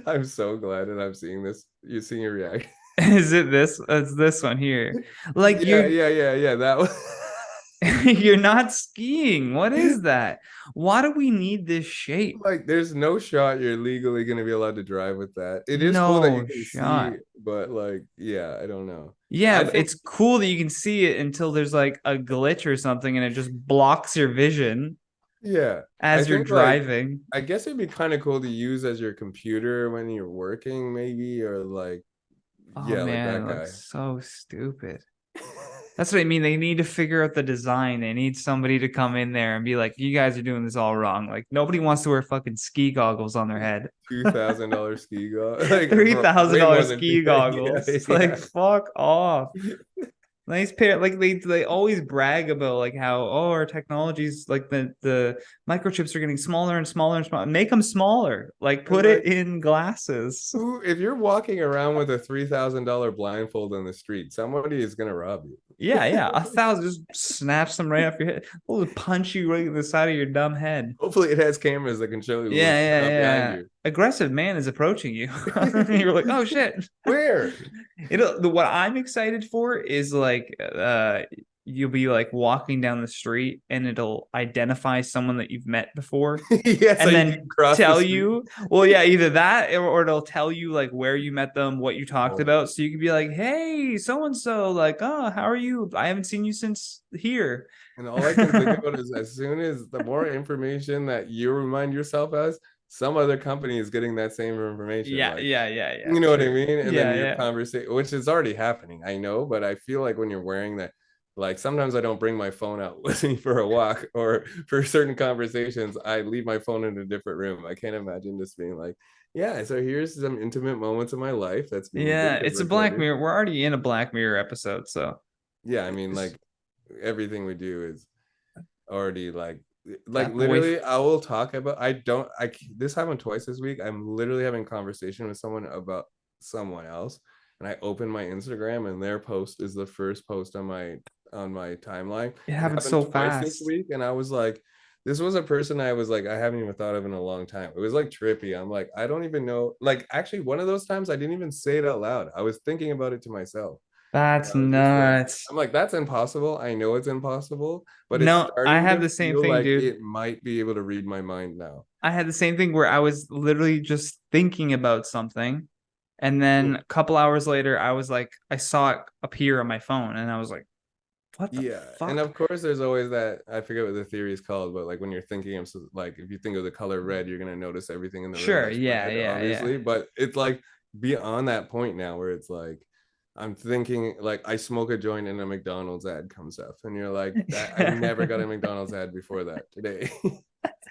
I'm so glad that I'm seeing this. You're seeing your reaction. Is it this? It's this one here. Like Yeah. That one. you're not skiing. What is that? Why do we need this shape? Like, there's no shot you're legally gonna be allowed to drive with that. It is cool that you No can see, shot. but like, yeah, I don't know. Yeah, I but think, it's cool that you can see it until there's like a glitch or something and it just blocks your vision yeah, I as you're think like, driving. I guess it'd be kind of cool to use as your computer when you're working, maybe, or like, Oh yeah, like man, that it guy. looks so stupid. That's what I mean. They need to figure out the design. They need somebody to come in there and be like, you guys are doing this all wrong. Like nobody wants to wear fucking ski goggles on their head. $2,000 ski go like Three bro, thousand way more dollars than two. ski goggles. It's like Yeah. fuck off. Nice pair. Like they always brag about like how oh our technologies like the microchips are getting smaller and smaller and smaller. Make them smaller. Like And put it like, in glasses. who, if you're walking around with a $3,000 blindfold in the street, somebody is gonna rob you. Yeah, yeah. 1,000 just snatch them right off your head. We'll punch you right in the side of your dumb head. Hopefully, it has cameras that can show you Yeah, what's yeah, up behind yeah. you. Aggressive man is approaching you. You're like, oh shit. Where? What I'm excited for is like you'll be like walking down the street and it'll identify someone that you've met before Yeah, so and you can then cross the tell street. you, well, yeah, either that or it'll tell you like where you met them, what you talked Oh, about. So you can be like, hey, so and so, like, oh, how are you? I haven't seen you since here. and all I can think about is as soon as the more information that you remind yourself as, some other company is getting that same information. Yeah, Like, yeah, yeah, yeah. you know what I True. mean? And then Yeah, your yeah. conversation, which is already happening, I know, but I feel like when you're wearing that, like sometimes I don't bring my phone out with me for a walk, or for certain conversations, I leave my phone in a different room. I can't imagine just being like, yeah, so here's some intimate moments of my life that's being Yeah, video it's a Black recorded. Mirror. We're already in a Black Mirror episode, so Yeah, I mean, like everything we do is already like that boy. literally I will talk about I don't I this happened twice this week. I'm literally having a conversation with someone about someone else, and I open my Instagram and their post is the first post on my timeline. It It happens happened so twice this fast. week, and I was like, this was a person I was like, I haven't even thought of in a long time. It was like trippy. I'm like, I don't even know, like actually one of those times I didn't even say it out loud. I was thinking about it to myself. That's I was just like, nuts. I'm like, that's impossible. I know it's impossible, but it's No, I starting have to the same feel thing, like dude. it might be able to read my mind now. I had the same thing where I was literally just thinking about something, and then a couple hours later, I was like, I saw it appear on my phone, and I was like, "What the Yeah, and fuck?" of course, there's always that. I forget what the theory is called, but like when you're thinking of like if you think of the color red, you're gonna notice everything in the room Sure, that's yeah, red, yeah, yeah, obviously. But it's like beyond that point now, where it's like I'm thinking like I smoke a joint and a McDonald's ad comes up, and you're like, that I never got a McDonald's ad before that today.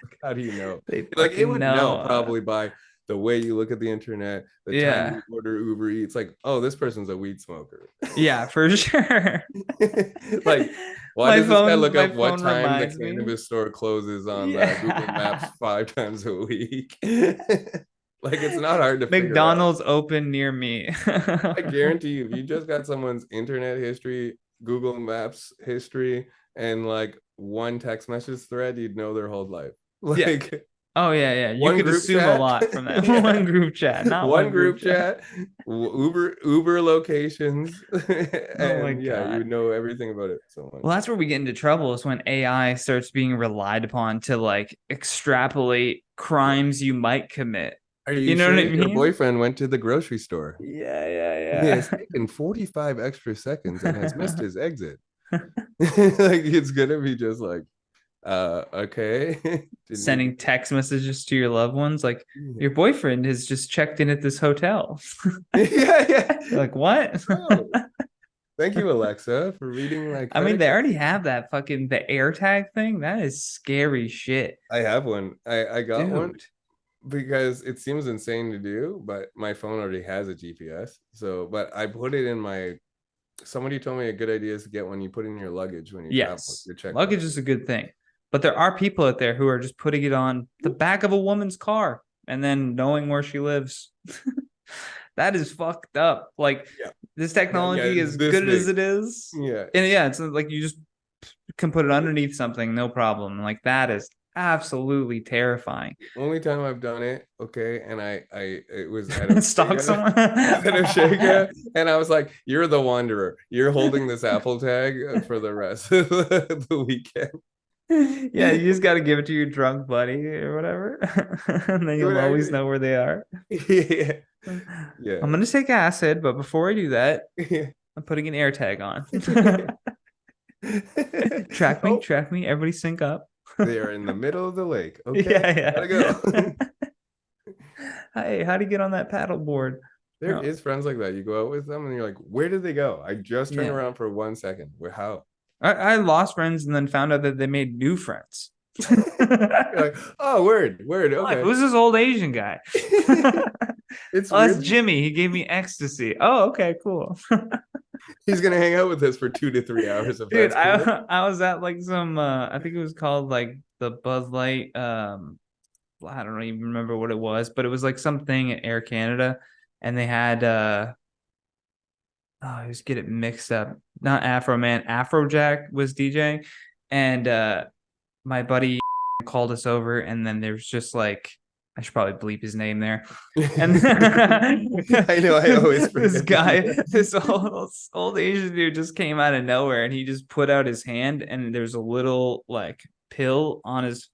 Like, how do you know? they Like it fucking would know know. probably by the way you look at the internet, the time Yeah, you order Uber Eats. Like, oh, this person's a weed smoker. yeah, for sure. Like, why does this guy look My up what phone time the reminds me. cannabis store closes on Google Yeah. Maps 5 times a week? Like, it's not hard to figure out. McDonald's open near me. I guarantee you, if you just got someone's internet history, Google Maps history, and like one text message thread, you'd know their whole life. Yeah. Like, Oh yeah, yeah. You one could group assume a chat, lot from that yeah, one group chat, not one one group group chat. chat, Uber locations, Oh my and yeah, you God. would know everything about it so much. Well, that's where we get into trouble is when AI starts being relied upon to like extrapolate Yeah. crimes you might commit. Are You you know what sure I your mean? boyfriend went to the grocery store? Yeah, He has yeah, taken 45 extra seconds and has missed yeah. his exit. Like it's gonna be just like, okay. Didn't need to Sending text messages to your loved ones like yeah. your boyfriend has just checked in at this hotel. Yeah, yeah. You're like, what? Oh, thank you, Alexa, for reading my I mean, credit they card. already have that fucking the AirTag thing. That is scary shit. I have one. I got one Dude. because it seems insane to do, but my phone already has a GPS. So, but I put it in my somebody told me a good idea is to get one you put in your luggage when you travel with Yes. your checkbook. Luggage is a good thing. But there are people out there who are just putting it on the back of a woman's car and then knowing where she lives. That is fucked up. Like Yeah. this Yeah, technology, it's as this good as big. it is, Yeah. and yeah, it's like you just can put it underneath something, no problem. Like that is absolutely terrifying. Only time I've done it, okay, and it was at Stalk Oshega, someone. at Oshega, and I was like, "You're the wanderer. You're holding this Apple tag for the rest of the weekend." Yeah, you just got to give it to your drunk buddy or whatever, and then It would you'll always actually, know where they are. yeah, I'm yeah, gonna take acid, but before I do that, yeah. I'm putting an AirTag on. Oh, Track me. Everybody sync up. they are in the middle of the lake. Okay, Yeah, gotta go. yeah. Hey, how do you get on that paddle board? There No, is friends like that. You go out with them, and you're like, "Where did they go? I just turned yeah. around for 1 second. Where? How?" I lost friends and then found out that they made new friends. You're like, "Oh, word, word. Like, Okay." who's this old Asian guy? It's Oh, that's really Jimmy. He gave me ecstasy. Oh, okay, cool. he's gonna hang out with us for 2 to 3 hours if Dude, that's cool. I was at like some I think it was called like the Buzz Light I don't even remember what it was, but it was like something at Air Canada and they had I just get it mixed up. Not Afro Man, Afrojack was DJing and my buddy called us over and then there's just like I should probably bleep his name there. And I know I always this forget to do guy, that. this old Asian dude just came out of nowhere and he just put out his hand and there's a little like pill on his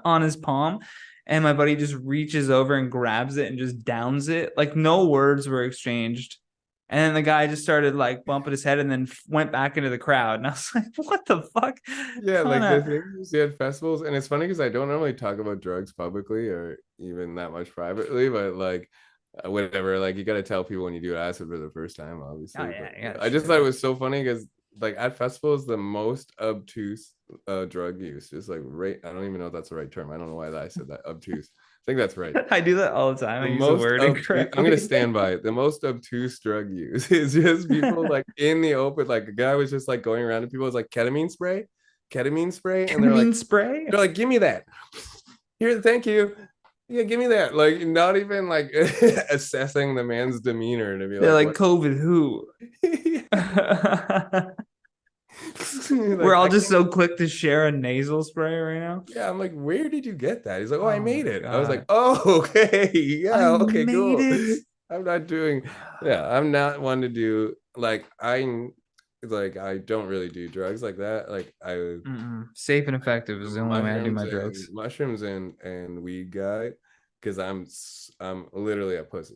on his palm. And my buddy just reaches over and grabs it and just downs it. Like no words were exchanged. And then the guy just started like bumping his head and then went back into the crowd. And I was like, what the fuck? Yeah, Kind like the of. things you see at festivals, and it's funny because I don't normally talk about drugs publicly or even that much privately, but like whatever, like you got to tell people when you do acid for the first time, Oh, obviously. yeah. But Yeah. I just thought it was so funny because like at festivals, the most obtuse drug use, just like right, I don't even know if that's the right term. I don't know why I said that obtuse. I think that's right. I do that all the time. I The use the most word obtuse, I'm gonna incorrectly. stand by it. The most obtuse drug use is just people like in the open. Like a guy was just like going around to people was like ketamine spray, and Ketamine spray? they're like, give me that. Here, thank you. Yeah, give me that. Like not even like assessing the man's demeanor to be They're like, like what? COVID who? We're Like all I just can't. so quick to share a nasal spray right now. Yeah, I'm like, where did you get that? He's like, oh, I Oh my made it. I was like, God. oh, okay, I yeah, okay, made cool. it. I'm not doing, yeah, I'm not one to do like I like I don't really do drugs like that. Like Mm-mm. Safe and effective is the only way I do my drugs. mushrooms and weed guy, because I'm literally a pussy.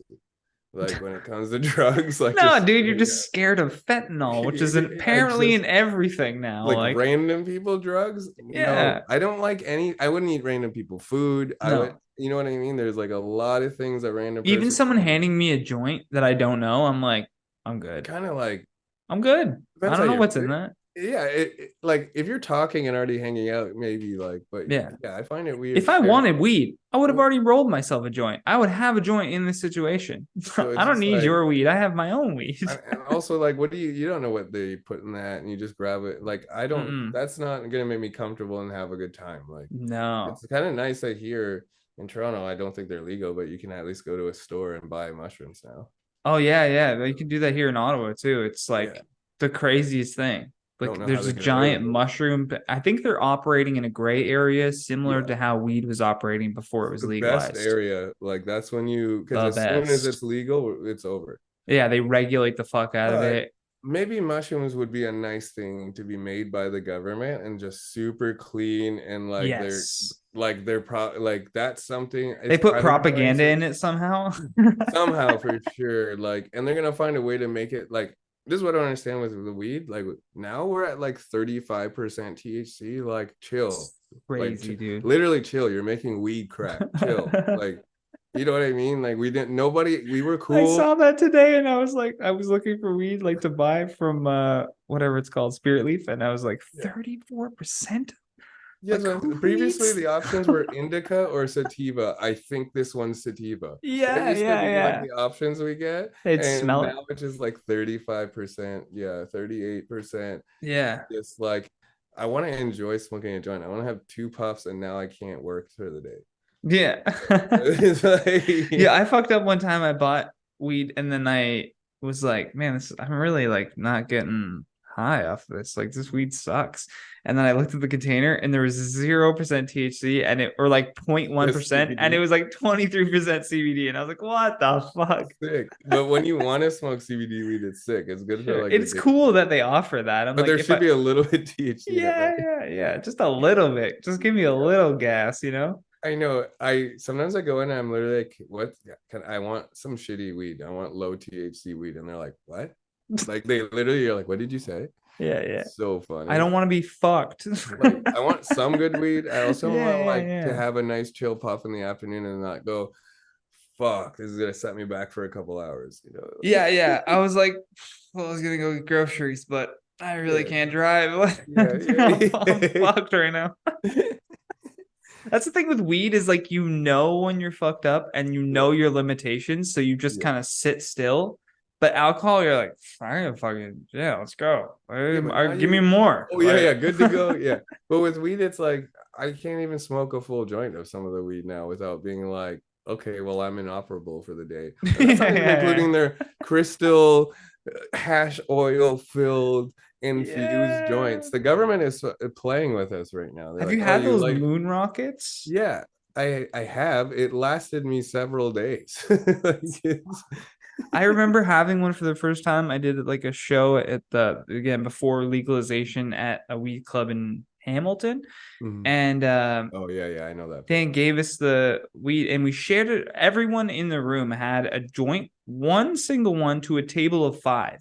Like when it comes to drugs, like No, just dude, you're just scared of fentanyl, which is I apparently just in everything now. like Like, random people drugs. No, yeah, I don't like any. I wouldn't eat random people food. I would, no. you know what I mean? There's like a lot of things a random Even person someone handing me a joint that I don't know, I'm like, I'm good. kind of like I'm good. I depends how don't know you're what's in that. yeah like if you're talking and already hanging out maybe like but Yeah. yeah I find it weird If I sharing. wanted weed, I would have already rolled myself a joint. I would have a joint in this situation. So I it's don't just need like your weed. I have my own weed. and also like what do you don't know what they put in that and you just grab it like I don't Mm-mm. that's not gonna make me comfortable and have a good time like No. it's kind of nice that here in Toronto I don't think they're legal but you can at least go to a store and buy mushrooms now. Oh yeah, yeah. You can do that here in Ottawa too. It's Yeah, like the craziest thing. don't Like know how there's they a get away giant with it. mushroom. I think they're operating in a gray area similar Yeah, to how weed was operating before it was the best legalized. area like that's when you because The as soon as best. it's legal it's over. Yeah, they regulate the fuck out of But it. maybe mushrooms would be a nice thing to be made by the government and just super clean and Yes. like they're like that's something They it's put privately propaganda so in it somehow. somehow for sure like and they're gonna find a way to make it like this is what I don't understand with the weed like now we're at like 35% THC like chill like Crazy, dude. literally chill you're making weed crack chill like you know what I mean like we didn't nobody we were I cool saw that today and I was like, I was looking for weed like to buy from whatever it's called, Spirit Leaf, and I was like, yeah. 34%? Yes, Like who previously eats? the options were indica or sativa. I think this one's sativa. That Yeah, used to yeah, be like yeah. the options we get, They'd and smell it. now it's just like 35%, yeah, 38%. Yeah. Just like I want to enjoy smoking a joint. I want to have two puffs, and now I can't work for the day. Yeah. It's Yeah, like, I fucked up one time. I bought weed and then I was like, man, I'm really like not getting high off this. Like this weed sucks. And then I looked at the container and there was 0% THC and it or like just 0.1% and it CBD. was like 23% CBD. And I was like, what the fuck? Sick. But when you want to smoke CBD weed, it's sick. It's good for Sure. like the It's day. cool that they offer that. I'm But like, there if should I be a little bit THC in it, yeah, right? yeah, yeah. Just a little bit. Just give me a Yeah. little gas, you know? I know. I sometimes I go in and I'm literally like, what can I want some shitty weed. I want low THC weed. And they're like, what? Like they literally are like, what did you say? Yeah, yeah. So I funny. don't want to be fucked. Like I want some good weed. I also Yeah, want yeah, like to yeah. have a nice chill puff in the afternoon and not go, fuck, this is gonna set me back for a couple hours, you know. Yeah, yeah. I was like, well, I was gonna go get groceries, but I really Yeah. can't drive. Yeah, I'm yeah. fucked right now. That's the thing with weed is like you know when you're fucked up and you Yeah. know your limitations, so you just Yeah. kind of sit still. But alcohol, you're like, I'm gonna fucking yeah, let's go. Yeah, but now Give me you more. oh yeah, Like, yeah, good to go. Yeah. But with weed, it's like I can't even smoke a full joint of some of the weed now without being like, okay, well, I'm inoperable for the day. And that's not yeah, even yeah, including their crystal hash oil filled infused yeah. joints. The government is playing with us right now. They're Have like, you oh, had you those like, moon rockets? yeah, I have. It lasted me several days. Like, I remember having one for the first time. I did like a show at the again before legalization at a weed club in Hamilton, Mhm. and Oh yeah, yeah, I know that place. Dan gave us the weed, and we shared it. Everyone in the room had a joint, one single one to a table of five.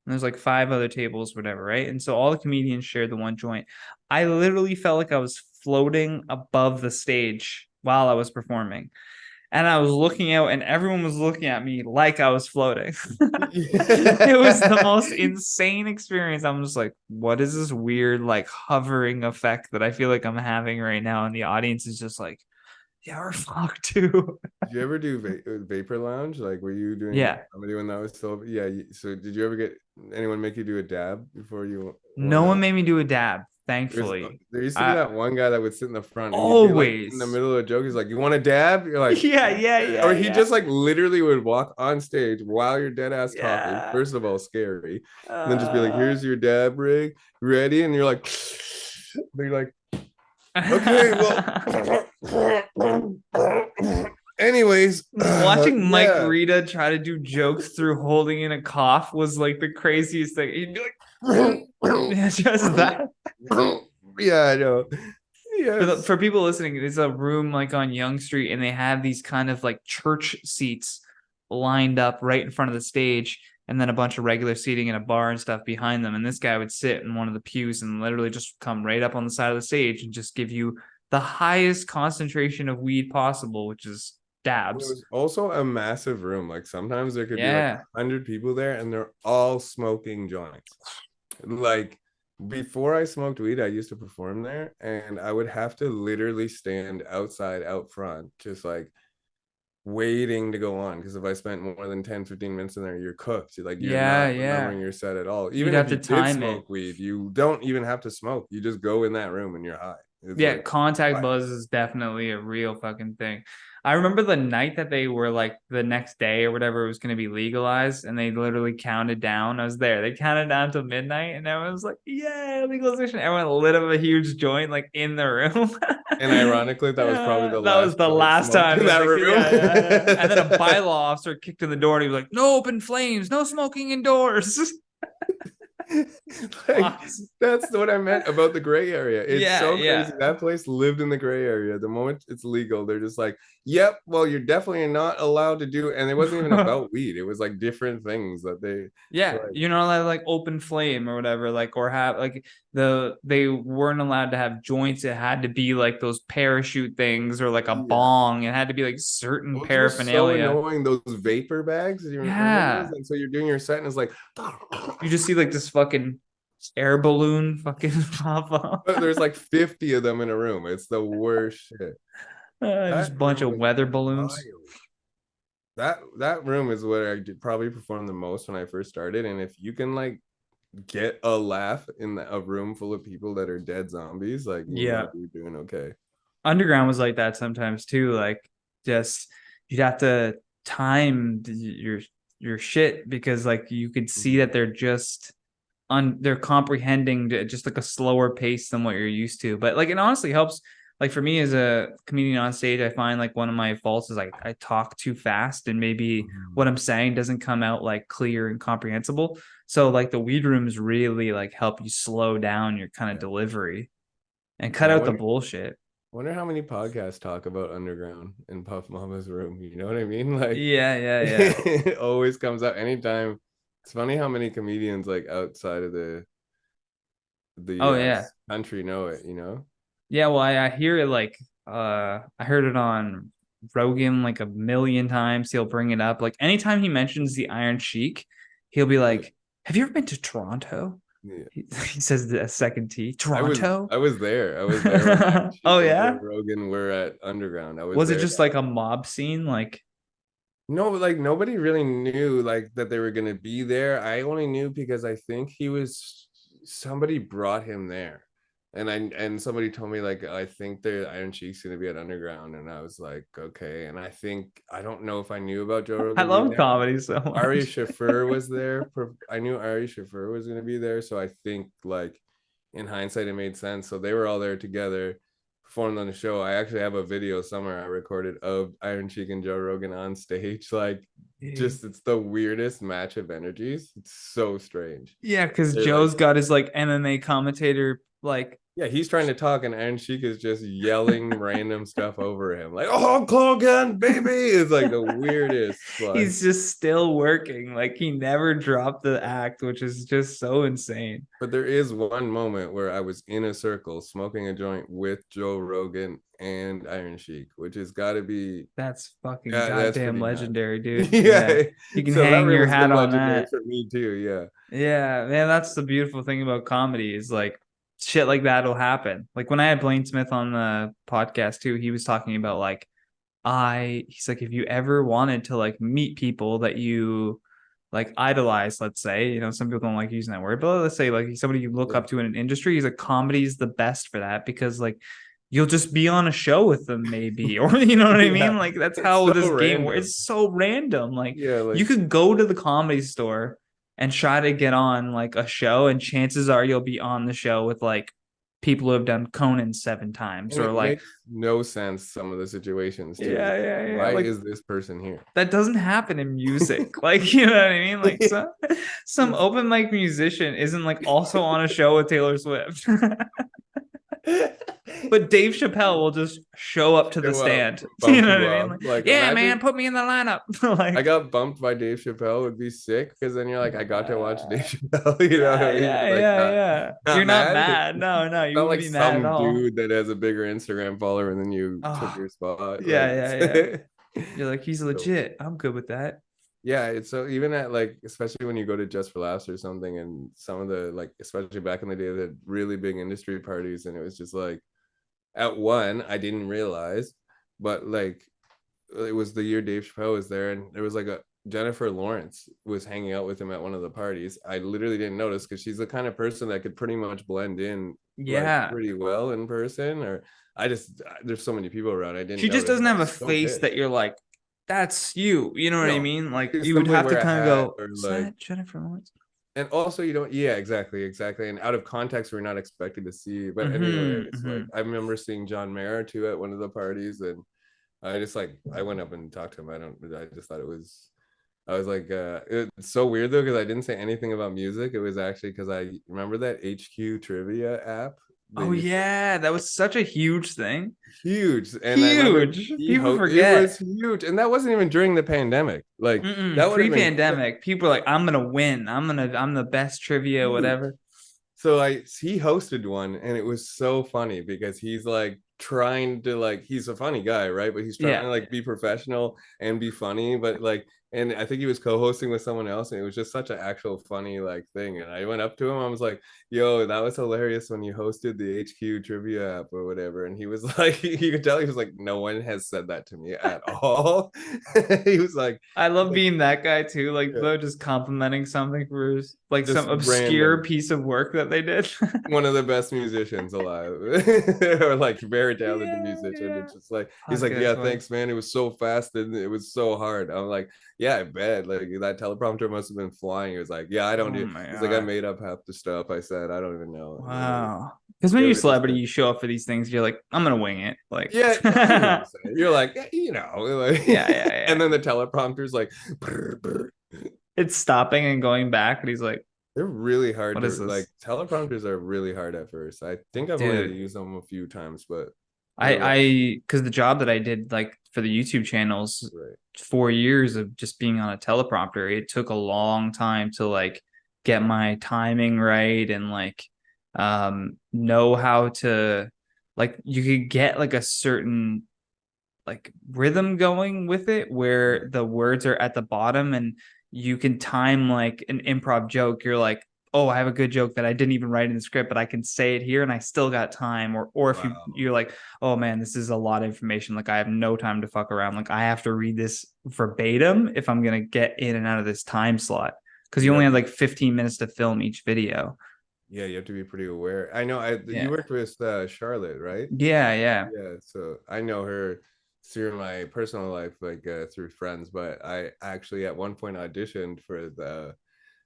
And there's like five other tables, whatever, right? And so all the comedians shared the one joint. I literally felt like I was floating above the stage while I was performing and I was looking out, and everyone was looking at me like I was floating. It was the most insane experience. I'm just like, what is this weird, like hovering effect that I feel like I'm having right now? And the audience is just like, yeah, we're fucked too. Did you ever do vapor lounge? Like, were you doing Yeah. comedy when that was still? Yeah. So, did you ever get anyone make you do a dab before you went No one out? made me do a dab, There's thankfully. there used to be I that one guy that would sit in the front and he'd be like in the always. middle of a joke. He's like, "You want a dab?" You're like, Yeah, yeah, or yeah, he yeah. just like literally would walk on stage while you're dead ass talking. Yeah. First of all, scary, and then just be like, Uh... "Here's your dab rig, ready?" And you're like, they're like, "Okay, well." Anyways, Watching Mike yeah. Rita try to do jokes through holding in a cough was like the craziest thing. He'd be like, Yeah, just that. Yeah, I know. Yes. For people listening, it's a room like on Young Street, and they have these kind of like church seats lined up right in front of the stage, and then a bunch of regular seating in a bar and stuff behind them. And this guy would sit in one of the pews and literally just come right up on the side of the stage and just give you the highest concentration of weed possible, which is It dabs. was also a massive room. Like sometimes there could be like Yeah. 100 people there, and they're all smoking joints. Like before I smoked weed, I used to perform there, and I would have to literally stand outside out front, just like waiting to go on. Because if I spent more than 10-15 minutes in there, you're cooked. Like you're Yeah, not remembering yeah. your set at all. You'd Even have if to you did time it. smoke weed, you don't even have to smoke. You just go in that room and you're high. It's Yeah, like contact what? buzz is definitely a real fucking thing. I remember the night that they were like the next day or whatever it was going to be legalized, and they literally counted down. I was there. They counted down till midnight, and everyone was like, "Yeah, legalization!" Everyone lit up a huge joint like in the room. And ironically, that was probably the That was last the joint last smoked time in that that they could. room. Yeah, yeah, yeah. And then a bylaw officer kicked in the door, and he was like, "No open flames, no smoking indoors." Like that's what I meant about the gray area. It's Yeah, so crazy. yeah. That place lived in the gray area. The moment it's legal, they're just like, "Yep, well, you're definitely not allowed to do." And it wasn't even about weed. It was like different things that they Yeah, like. you're not allowed to like open flame or whatever, like or have like they weren't allowed to have joints. It had to be like those parachute things or like a Yeah, bong. It had to be like certain those were so paraphernalia. annoying. Those vapor bags. Do you remember those? Yeah. And so you're doing your set, and it's like, You just see like this fucking air balloon fucking pop up. there's like 50 of them in a room. It's the worst shit. Just That a bunch room of was weather balloons. wild. That room is what I did probably perform the most when I first started. And if you can like get a laugh in a room full of people that are dead zombies, like you know Yeah. you're doing okay. Underground was like that sometimes too. Like just you'd have to time your shit because like you could see Mhm. that they're just they're comprehending just like a slower pace than what you're used to. But like it honestly helps. Like for me as a comedian on stage, I find like one of my faults is like I talk too fast and maybe what Mhm. I'm saying doesn't come out like clear and comprehensible. So like the weed rooms really like help you slow down your kind of Yeah, delivery and cut and out the bullshit. wonder how many podcasts talk about underground in Puff Mama's room. You know what I mean? Like Yeah, yeah, yeah. it always comes up anytime. It's funny how many comedians like outside of the Oh yeah. country know it. You know? Yeah, well, I hear it like I heard it on Rogan like a million times. He'll bring it up. Like anytime he mentions the Iron Sheik, he'll be Yeah. like, "Have you ever been to Toronto?" Yeah. He says the second T. I was Toronto? I was there. I was there when Iron Oh Sheik and Joe yeah? Rogan were at Underground. I was Was it there. just like a mob scene? Like, No, like nobody really knew like that they were gonna be there. I only knew because I think he was somebody brought him there. And somebody told me like I think the Iron Sheik's gonna be at Underground, and I was like, okay. And I think I don't know if I knew about Joe I Rogan being love there. comedy so Ari much. Shafir was there. I knew Ari Shafir was gonna be there, so I think like in hindsight it made sense. So they were all there together, performed on the show. I actually have a video somewhere I recorded of Iron Sheik and Joe Rogan on stage. Like, just it's the weirdest match of energies. It's so strange. Yeah, because They're like, Joe's got his like MMA commentator like yeah, he's trying to talk, and Iron Sheik is just yelling random stuff over him, like, "Oh, Hogan, baby!" It's like the weirdest. Like, he's just still working. Like he never dropped the act, which is just so insane. but there is one moment where I was in a circle smoking a joint with Joe Rogan and Iron Sheik, which has got to be, That's fucking yeah, that's goddamn pretty nuts. legendary, dude. Yeah. Yeah. You can So that hang room your has hat been on legendary that. for me too. Yeah. Yeah, man, that's the beautiful thing about comedy is like shit like that'll happen. Like when I had Blaine Smith on the podcast too, he was talking about like he's like if you ever wanted to like meet people that you like idolize, let's say, some people don't like using that word, but let's say like somebody you look Yeah. up to in an industry, he's like comedy is the best for that because like you'll just be on a show with them maybe or you know what I Yeah. mean? Like that's It's how so this game works. random. It's so random. Like Yeah. you Like, could go to the comedy store and try to get on like a show and chances are you'll be on the show with like people who have done Conan 7 times, And or it like, makes no sense, some of the situations too. yeah, yeah, yeah. Why Like is this person here? that doesn't happen in music. Like, you know what I mean? Like some open mic musician isn't like also on a show with Taylor Swift. But Dave Chappelle will just show up to the Show up, stand. You bump know what you I mean? up. Like, Like, yeah, man, imagine put me in the lineup. I Like, got bumped by Dave Chappelle would be sick because then you're like, I got to watch Dave Chappelle. You know what I yeah, mean? yeah, You're like, yeah, yeah. not You're not mad. It's mad. No, no, you not wouldn't like be mad at some all. dude that has a bigger Instagram follower than you took Oh, your spot. yeah, Like, yeah, yeah. it's You're like, he's so legit. I'm good with that. yeah, it's so even at like, especially when you go to Just for Laughs or something, and some of the like, especially back in the day, the really big industry parties, and it was just like at one, I didn't realize, but like it was the year Dave Chappelle was there, and there was like a Jennifer Lawrence was hanging out with him at one of the parties. I literally didn't notice because she's the kind of person that could pretty much blend in like Yeah. pretty well in person. Or I just there's so many people around, I didn't She just notice, doesn't and I have a was so face that pissed. you're like, that's you. You know what I No, mean? Like you you would simply have to wear a kind of hat go, or is like, that Jennifer Lawrence? and also you don't, yeah, exactly, and out of context we're not expected to see. But Mm-hmm. anyways, like Mm-hmm. I remember seeing John Mayer too at one of the parties, and I just like I went up and talked to him. I just thought it was, I was like, it's so weird though, because I didn't say anything about music. It was actually because I remember that HQ trivia app. They Oh used to, yeah, that was such a huge thing. huge. And I remember Huge. People it was forget. huge. And that wasn't even during the pandemic. Like Mm-mm. that would have been Pre-pandemic, people are like, I'm gonna win. I'm the best trivia, huge. whatever. So he hosted one, and it was so funny because he's like trying to like, he's a funny guy, right? But he's trying Yeah. to like be professional and be funny, but like, and I think he was co-hosting with someone else, and it was just such an actual funny like thing. And I went up to him, I was like, yo, that was hilarious when you hosted the HQ trivia app or whatever. And he was like, you could tell he was like, no one has said that to me at all. He was like, I love being that guy too. Like yeah, though, just complimenting something for like just some obscure random, piece of work that they did. one of the best musicians alive. Or like very talented Yeah, musician. yeah. It's just like, he's Fuck, like, that's yeah, funny. thanks man, it was so fast and it was so hard. I'm like, yeah, I bet like that teleprompter must have been flying. He was like, yeah, I don't Oh do, my he's like, I god. made up half the stuff I said, I don't even know. And then like Wow. Because when it you're a was just celebrity, you show up for these things, you're like, I'm gonna wing it. Like, yeah, yeah, 100%. You're like, you know, like, yeah, yeah. and then the teleprompter's like brr, brr. It's stopping and going back, and he's like, They're really hard what is to this? like, teleprompters are really hard at first. I think I've only Dude. used them a few times, but they're rough. Because the job that I did, like for the YouTube channels, Right. 4 years of just being on a teleprompter, it took a long time to like get my timing right and like know how to like you could get like a certain like rhythm going with it where Right. the words are at the bottom and you can time like an improv joke. You're like, oh, I have a good joke that I didn't even write in the script, but I can say it here and I still got time. Or if Wow. you're like, oh man, this is a lot of information. Like I have no time to fuck around. Like I have to read this verbatim if I'm gonna get in and out of this time slot. Because you You only have have to, like 15 minutes to film each video. yeah, you have to be pretty aware. I know you Yeah. worked with Charlotte, right? Yeah, yeah. Yeah, so I know her through my personal life, like through friends, but I actually at one point auditioned for the,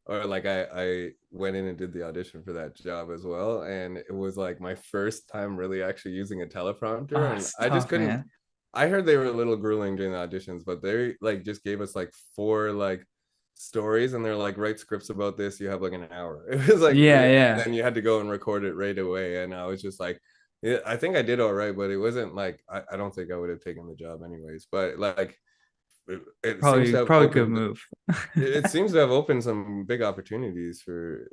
or like I went in and did the audition for that job as well, and it was like my first time really actually using a teleprompter, Oh, and it's I just tough, couldn't. man. I heard they were a little grueling during the auditions, but they like just gave us like four like stories, and they're like, write scripts about this, you have like an hour. It was like, Yeah, and yeah. then you had to go and record it right away, and I was just like, yeah, I think I did all right, but it wasn't like, I don't think I would have taken the job anyways. But like it seems to have Probably good opened, move. it seems to have opened some big opportunities for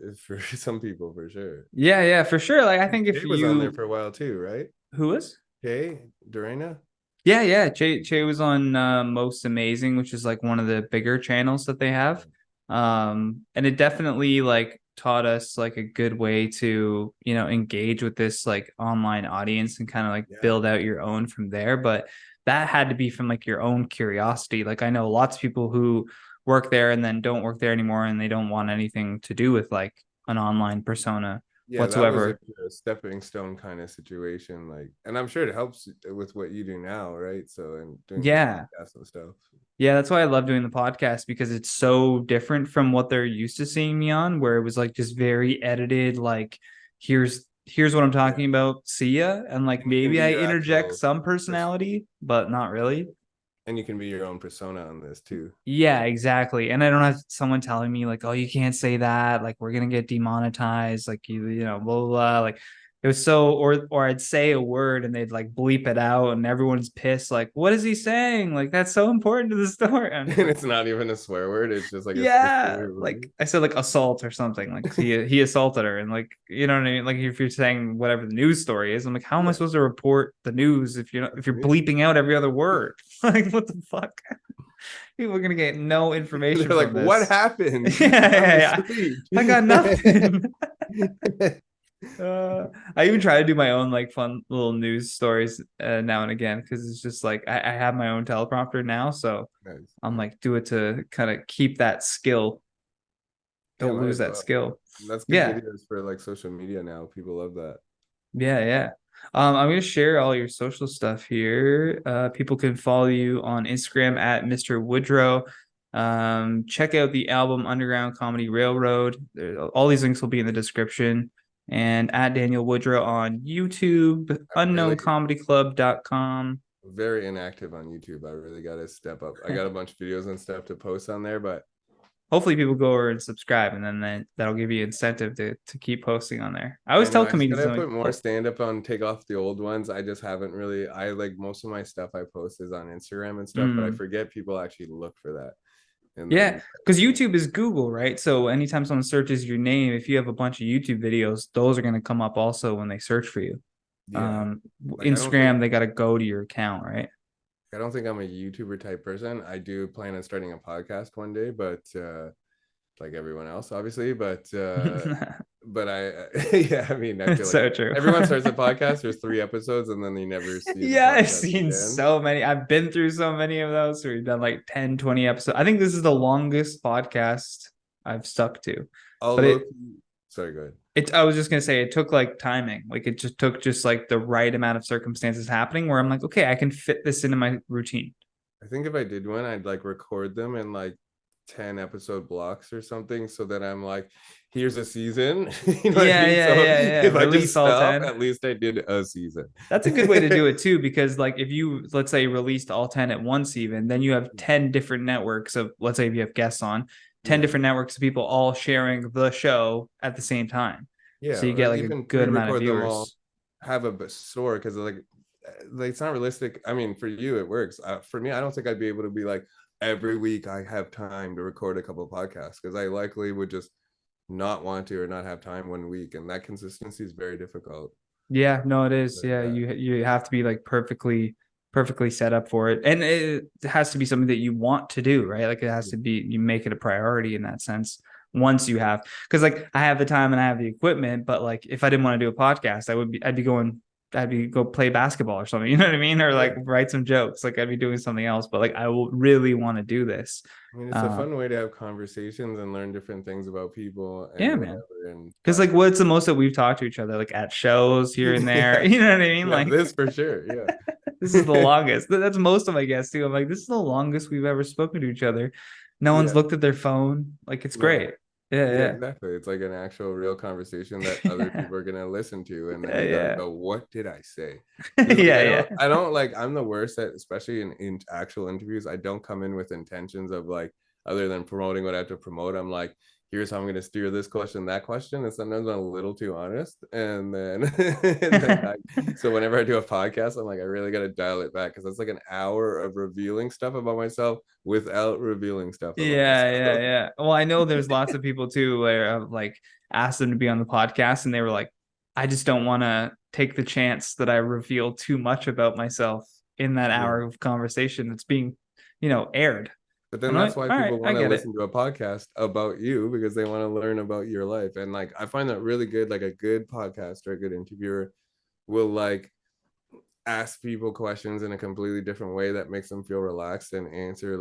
some people for sure. Yeah, yeah, for sure. Like I think if Kay was on there you for a while too, right? who was? Kay Durena. Yeah, yeah. Che was on Most Amazing, which is like one of the bigger channels that they have. And it definitely like taught us like a good way to, engage with this like online audience and kind of like Yeah, build out your own from there. But that had to be from like your own curiosity. Like I know lots of people who work there and then don't work there anymore and they don't want anything to do with like an online persona yeah, that was whatsoever. a stepping stone kind of situation. Like, and I'm sure it helps with what you do now, right? So, and doing these Yeah. podcasts and stuff. Yeah, that's why I love doing the podcast because it's so different from what they're used to seeing me on, where it was like just very edited, like here's here's what I'm Yeah. talking about, see ya, and like And you can maybe be I your interject actual some person, personality, but not really. and you can be your own persona on this too. Yeah, exactly. And I don't have someone telling me like, "Oh, you can't say that. Like, we're gonna get demonetized. Like, you know, blah blah blah." Like, it was so, or I'd say a word and they'd like bleep it out, and everyone's pissed. Like, what is he saying? Like, that's so important to the story. I'm just And like, it's not even a swear word, it's just like a yeah, specific like word. I said, like assault or something. Like he assaulted her, and like you know what I mean. Like if you're saying whatever the news story is, I'm like, how am I Yeah, supposed to report the news if you're not, if that's you're me. bleeping out every other word? Like, what the fuck? People are gonna get no information They're like, from what this. happened Yeah, on yeah, the yeah. street? I got nothing. I even try to do my own like fun little news stories now and again because it's just like I have my own teleprompter now, so Nice, I'm nice. like do it to kind of keep that skill. Yeah, Don't might lose as that well. skill. That's good Yeah, videos for like social media now. People love that. yeah, yeah. I'm gonna share all your social stuff here. People can follow you on Instagram at Mr. Woodrow. Check out the album Underground Comedy Railroad. All these links will be in the description. And at Daniel Woodrow on YouTube, I'm really unknowncomedyclub.com. very inactive on YouTube. I really got to step up. I got a bunch of videos and stuff to post on there, but Hopefully people go over and subscribe, and then that'll give you incentive to keep posting on there. I always I know tell I just comedians, gotta I'm like, put more oh, stand up on, take off the old ones. I just haven't really. I like most of my stuff I post is on Instagram and stuff, but I mm. forget people actually look for that. And Yeah, then because YouTube is Google, right? So anytime someone searches your name, if you have a bunch of YouTube videos, those are going to come up also when they search for you. yeah, Um, like Instagram, they got to go to your account, right? I don't think I'm a YouTuber type person. I do plan on starting a podcast one day, but like everyone else, obviously. But I yeah, I mean, I feel It's like so true. everyone starts a podcast. There's 3 episodes, and then you never see the Yeah, I've podcast seen again. so many. I've been through so many of those. We've done like 10, 20 episodes. I think this is the longest podcast I've stuck to. I'll But look. Sorry, go ahead. I was just gonna say it took like timing. Like it just took just like the right amount of circumstances happening where I'm like, okay, I can fit this into my routine. I think if I did one, I'd like record them in like 10 episode blocks or something so that I'm like, here's a season. You know what I Yeah, mean? yeah, So yeah, yeah. if I just Release all stop, 10. at least I did a season. That's a good way to do it too, because like if you let's say released all 10 at once, even then you have 10 different networks of let's say if you have guests on 10 Yeah. different networks of people all sharing the show at the same time. Yeah. So you get Or like a even good amount of pre-record them all, viewers. have a story because like it's not realistic. I mean, for you it works. For me, I don't think I'd be able to be like every week I have time to record a couple of podcasts because I likely would just not want to or not have time one week, and that consistency is very difficult. Yeah, no, it is. Like Yeah, that. you have to be like perfectly set up for it. And it has to be something that you want to do, right? Like it has to be you make it a priority in that sense once you have because like I have the time and I have the equipment, but like if I didn't want to do a podcast, I'd be go play basketball or something, you know what I mean? Or like Yeah. write some jokes. Like I'd be doing something else, but like I will really want to do this. I mean, it's a Uh fun way to have conversations and learn different things about people yeah, and man. whatever. And Because like what's the most that we've talked to each other, like at shows here and there, yeah, you know what I mean? yeah, Like this for sure. this is the Yeah, longest. That's most of my guests too. I'm like, this is the longest we've ever spoken to each other. No one's yeah, looked at their phone. Like it's yeah, great. Yeah, yeah, yeah. exactly. It's like an actual real conversation that other Yeah. people are gonna listen to, and then Yeah, you gotta yeah. go, what did I say? Because like Yeah, yeah. I don't like I'm the worst at especially in actual interviews. I don't come in with intentions of like other than promoting what I have to promote. I'm like, here's how I'm gonna steer this question, that question, and sometimes I'm a little too honest, and then and then so whenever I do a podcast, I'm like, I really gotta dial it back because that's like an hour of revealing stuff about myself without revealing stuff about Yeah, yeah, myself. yeah. Well, I know there's lots of people too where I've like asked them to be on the podcast and they were like, I just don't want to take the chance that I reveal too much about myself in that Yeah. hour of conversation that's being, aired. But I'm then like, that's why all right, people I want to get it. listen to a podcast about you because they want to learn about your life. And like I find that really good. Like a good podcast or a good interviewer will like ask people questions in a completely different way that makes them feel relaxed and answer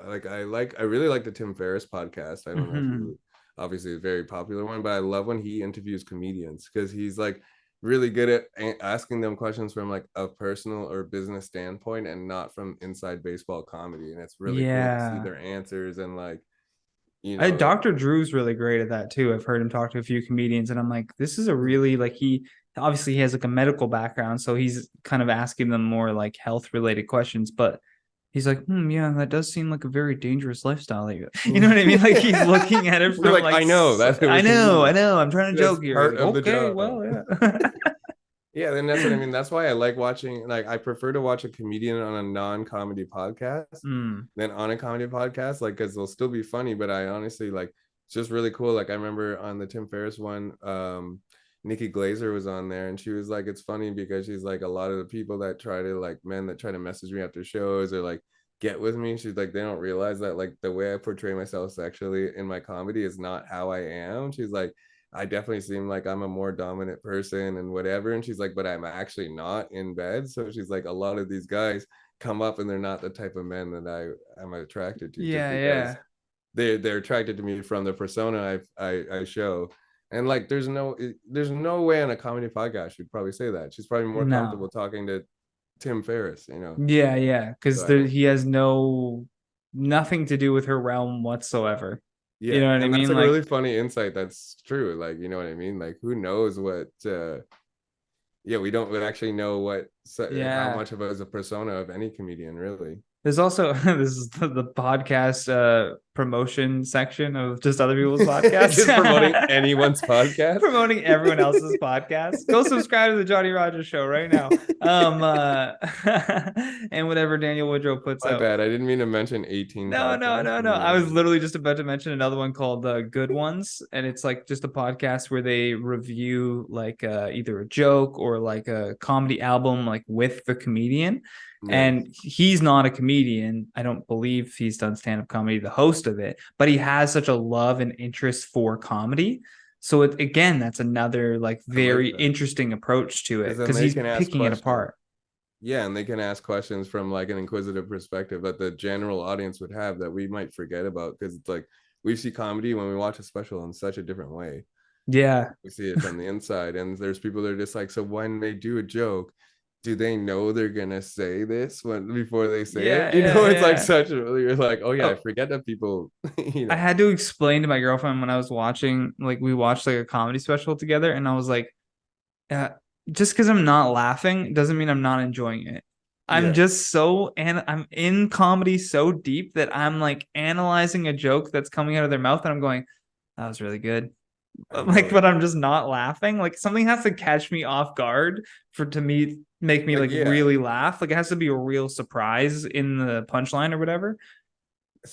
I really like the Tim Ferriss podcast. I don't know if Hmm. you obviously a very popular one, but I love when he interviews comedians because he's like really good at asking them questions from like a personal or business standpoint and not from inside baseball comedy, and it's really cool to see Yeah. their answers and like you know, like Dr. Drew's really great at that too. I've heard him talk to a few comedians, and I'm like, this is a really like he obviously he has like a medical background, so he's kind of asking them more like health related questions, but he's like, yeah, that does seem like a very dangerous lifestyle. You know what I mean? Like he's looking at it you're from like, like, I know that's what I we're know, I comedians. know, I'm trying to That's joke here. He's part like, of the okay, job. well, yeah. Yeah, then that's what I mean. That's why I like watching, like, I prefer to watch a comedian on a non-comedy podcast Mm, than on a comedy podcast, like, because they'll still be funny. But I honestly like it's just really cool. Like, I remember on the Tim Ferriss one, Nikki Glazer was on there, and she was like, it's funny because she's like, a lot of the people that try to, like, men that try to message me after shows or like get with me, she's like, they don't realize that, like, the way I portray myself sexually in my comedy is not how I am. She's like, I definitely seem like I'm a more dominant person and whatever. And she's like, but I'm actually not in bed. So she's like, a lot of these guys come up and they're not the type of men that I am attracted to, just yeah, because yeah. they're attracted to me from the persona I show. And like, there's no way on a comedy podcast she'd probably say that. She's probably more comfortable No. talking to Tim Ferriss, you know. Yeah, yeah. Because So he has nothing to do with her realm whatsoever. You yeah, know what I and that's mean? like a Like, really funny insight. That's true. Like, you know what I mean? Like, who knows what yeah, we don't actually know how yeah. much of it is a persona of any comedian, really. There's also this is the podcast promotion section of just other people's Just promoting podcasts. anyone's podcast. Promoting everyone else's podcast. Go subscribe to the Johnny Rogers show right now. And whatever Daniel Woodrow puts My out. bad. I didn't mean to mention 18 No, no, podcasts. no, no. I was literally just about to mention another one called Good Ones, and it's like just a podcast where they review like either a joke or like a comedy album, like with the comedian. And Nice. he's not a comedian. I don't believe he's done stand-up comedy, the host of it, but he has such a love and interest for comedy. So again, that's another like I like very that. interesting approach to it Because then because they he's can ask picking it questions. apart. Yeah, and they can ask questions from like an inquisitive perspective that the general audience would have that we might forget about, because it's like we see comedy when we watch a special in such a different way. Yeah. We see it from the inside, and there's people that are just like, so when they do a joke, do they know they're gonna say this when before they say it? Yeah, You yeah, know, it's like yeah. such a, you're like, oh yeah, I Oh, forget that people, you I know. had to explain to my girlfriend when I was watching, like we watched like a comedy special together, and I was like, uh, just because I'm not laughing doesn't mean I'm not enjoying it. I'm Yeah, just so and I'm in comedy so deep that I'm like analyzing a joke that's coming out of their mouth, and I'm going, that was really good. I Like, know. but I'm just not laughing. Like something has to catch me off guard for to me make me Like, like yeah, really laugh. Like it has to be a real surprise in the punchline or whatever.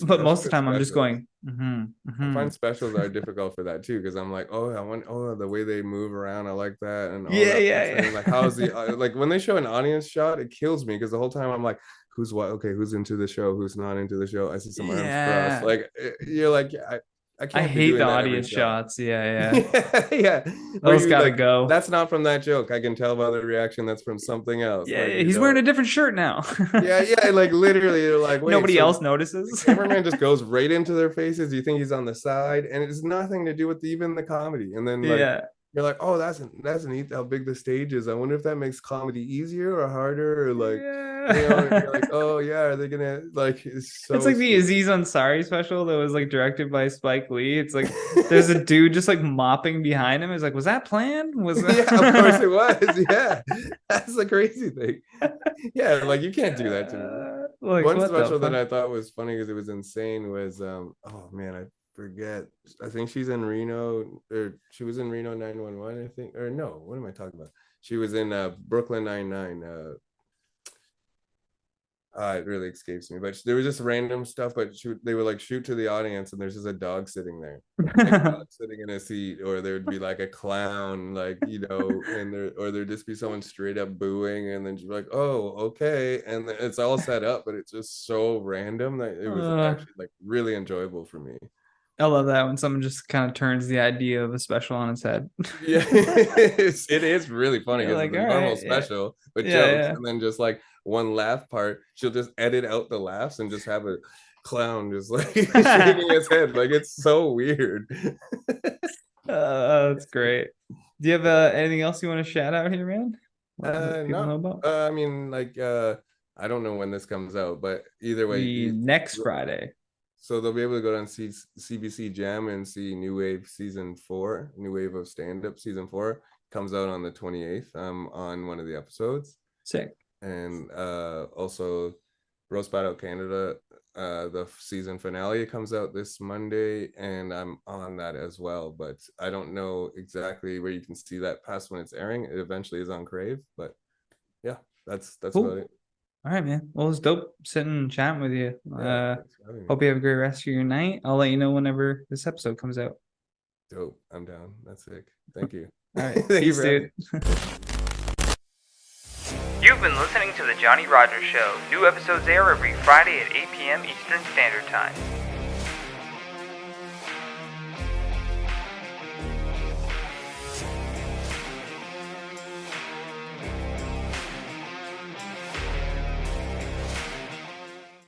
But most of especially the with time I'm just specials. going, mm-hmm, I mm-hmm. find specials are difficult for that too, because I'm like, oh, I want, oh, the way they move around, I like that, and all Yeah, that yeah, punchline. Like, how's the like when they show an audience shot, it kills me because the whole time I'm like, who's what? Okay, who's into the show? Who's not into the show? I see some arms crossed. yeah. Like, you're like, I I can't be hate the doing that every audience shot. shots. Yeah, yeah. Yeah, yeah. Where Those you gotta like, go. that's not from that joke. I can tell by the reaction that's from something else. Yeah, Like, yeah, you he's wearing know, a different shirt now. yeah, yeah, like literally, you're like, wait, Nobody so else the notices. cameraman just goes right into their faces. You think he's on the side, and it's nothing to do with even the comedy. And then like Yeah. you're like, oh, that's neat how big the stage is. I wonder if that makes comedy easier or harder, or like, you know, you're like, Yeah. oh yeah, are they gonna like? It's It's so like the stupid. Aziz Ansari special that was like directed by Spike Lee. It's like there's a dude just like mopping behind him. It's like, was that planned? Was Yeah, of course it was. Yeah, that's the crazy thing. Yeah, like you can't do that to me. like One what the special that fuck? I thought was funny because it was insane was oh man, I forget. I think she's in Reno, or she was in Reno 911, I think. Or no, what am I talking about? She was in Brooklyn 99. It really escapes me, but there was just random stuff. But they would like shoot to the audience, and there's just a dog sitting there, like a dog sitting in a seat, or there would be like a clown, like, you know, and there'd just be someone straight up booing, and then she'd be like, "Oh, okay," and it's all set up, but it's just so random that it was uh, actually like really enjoyable for me. I love that when someone just kind of turns the idea of a special on its head. Yeah, it is really funny You're because it's like, a all normal right, yeah, special with yeah, jokes, yeah. and then just like one laugh part, she'll just edit out the laughs and just have a clown just like shaking his head. Like, it's so weird. That's great. Do you have anything else you want to shout out here, man? Let people know Not. about I mean, like, I don't know when this comes out, but either way, the next Friday. So they'll be able to go down CBC Jam and see New Wave season 4, New Wave of Stand Up season 4 comes out on the 28th. I'm on one of the episodes. Sick. And also Roast Battle Canada, the season finale comes out this Monday, and I'm on that as well. But I don't know exactly where you can see that past when it's airing. It eventually is on Crave, but yeah, that's Cool. about it. All right, man. Well, it's dope sitting and chatting with you. Yeah, Hope you have a great rest of your night. I'll let you know whenever this episode comes out. Dope. I'm down. That's sick. Thank you. All right. Thank Peace, you dude. You've been listening to The Johnny Rogers Show. New episodes air every Friday at 8 p.m. Eastern Standard Time.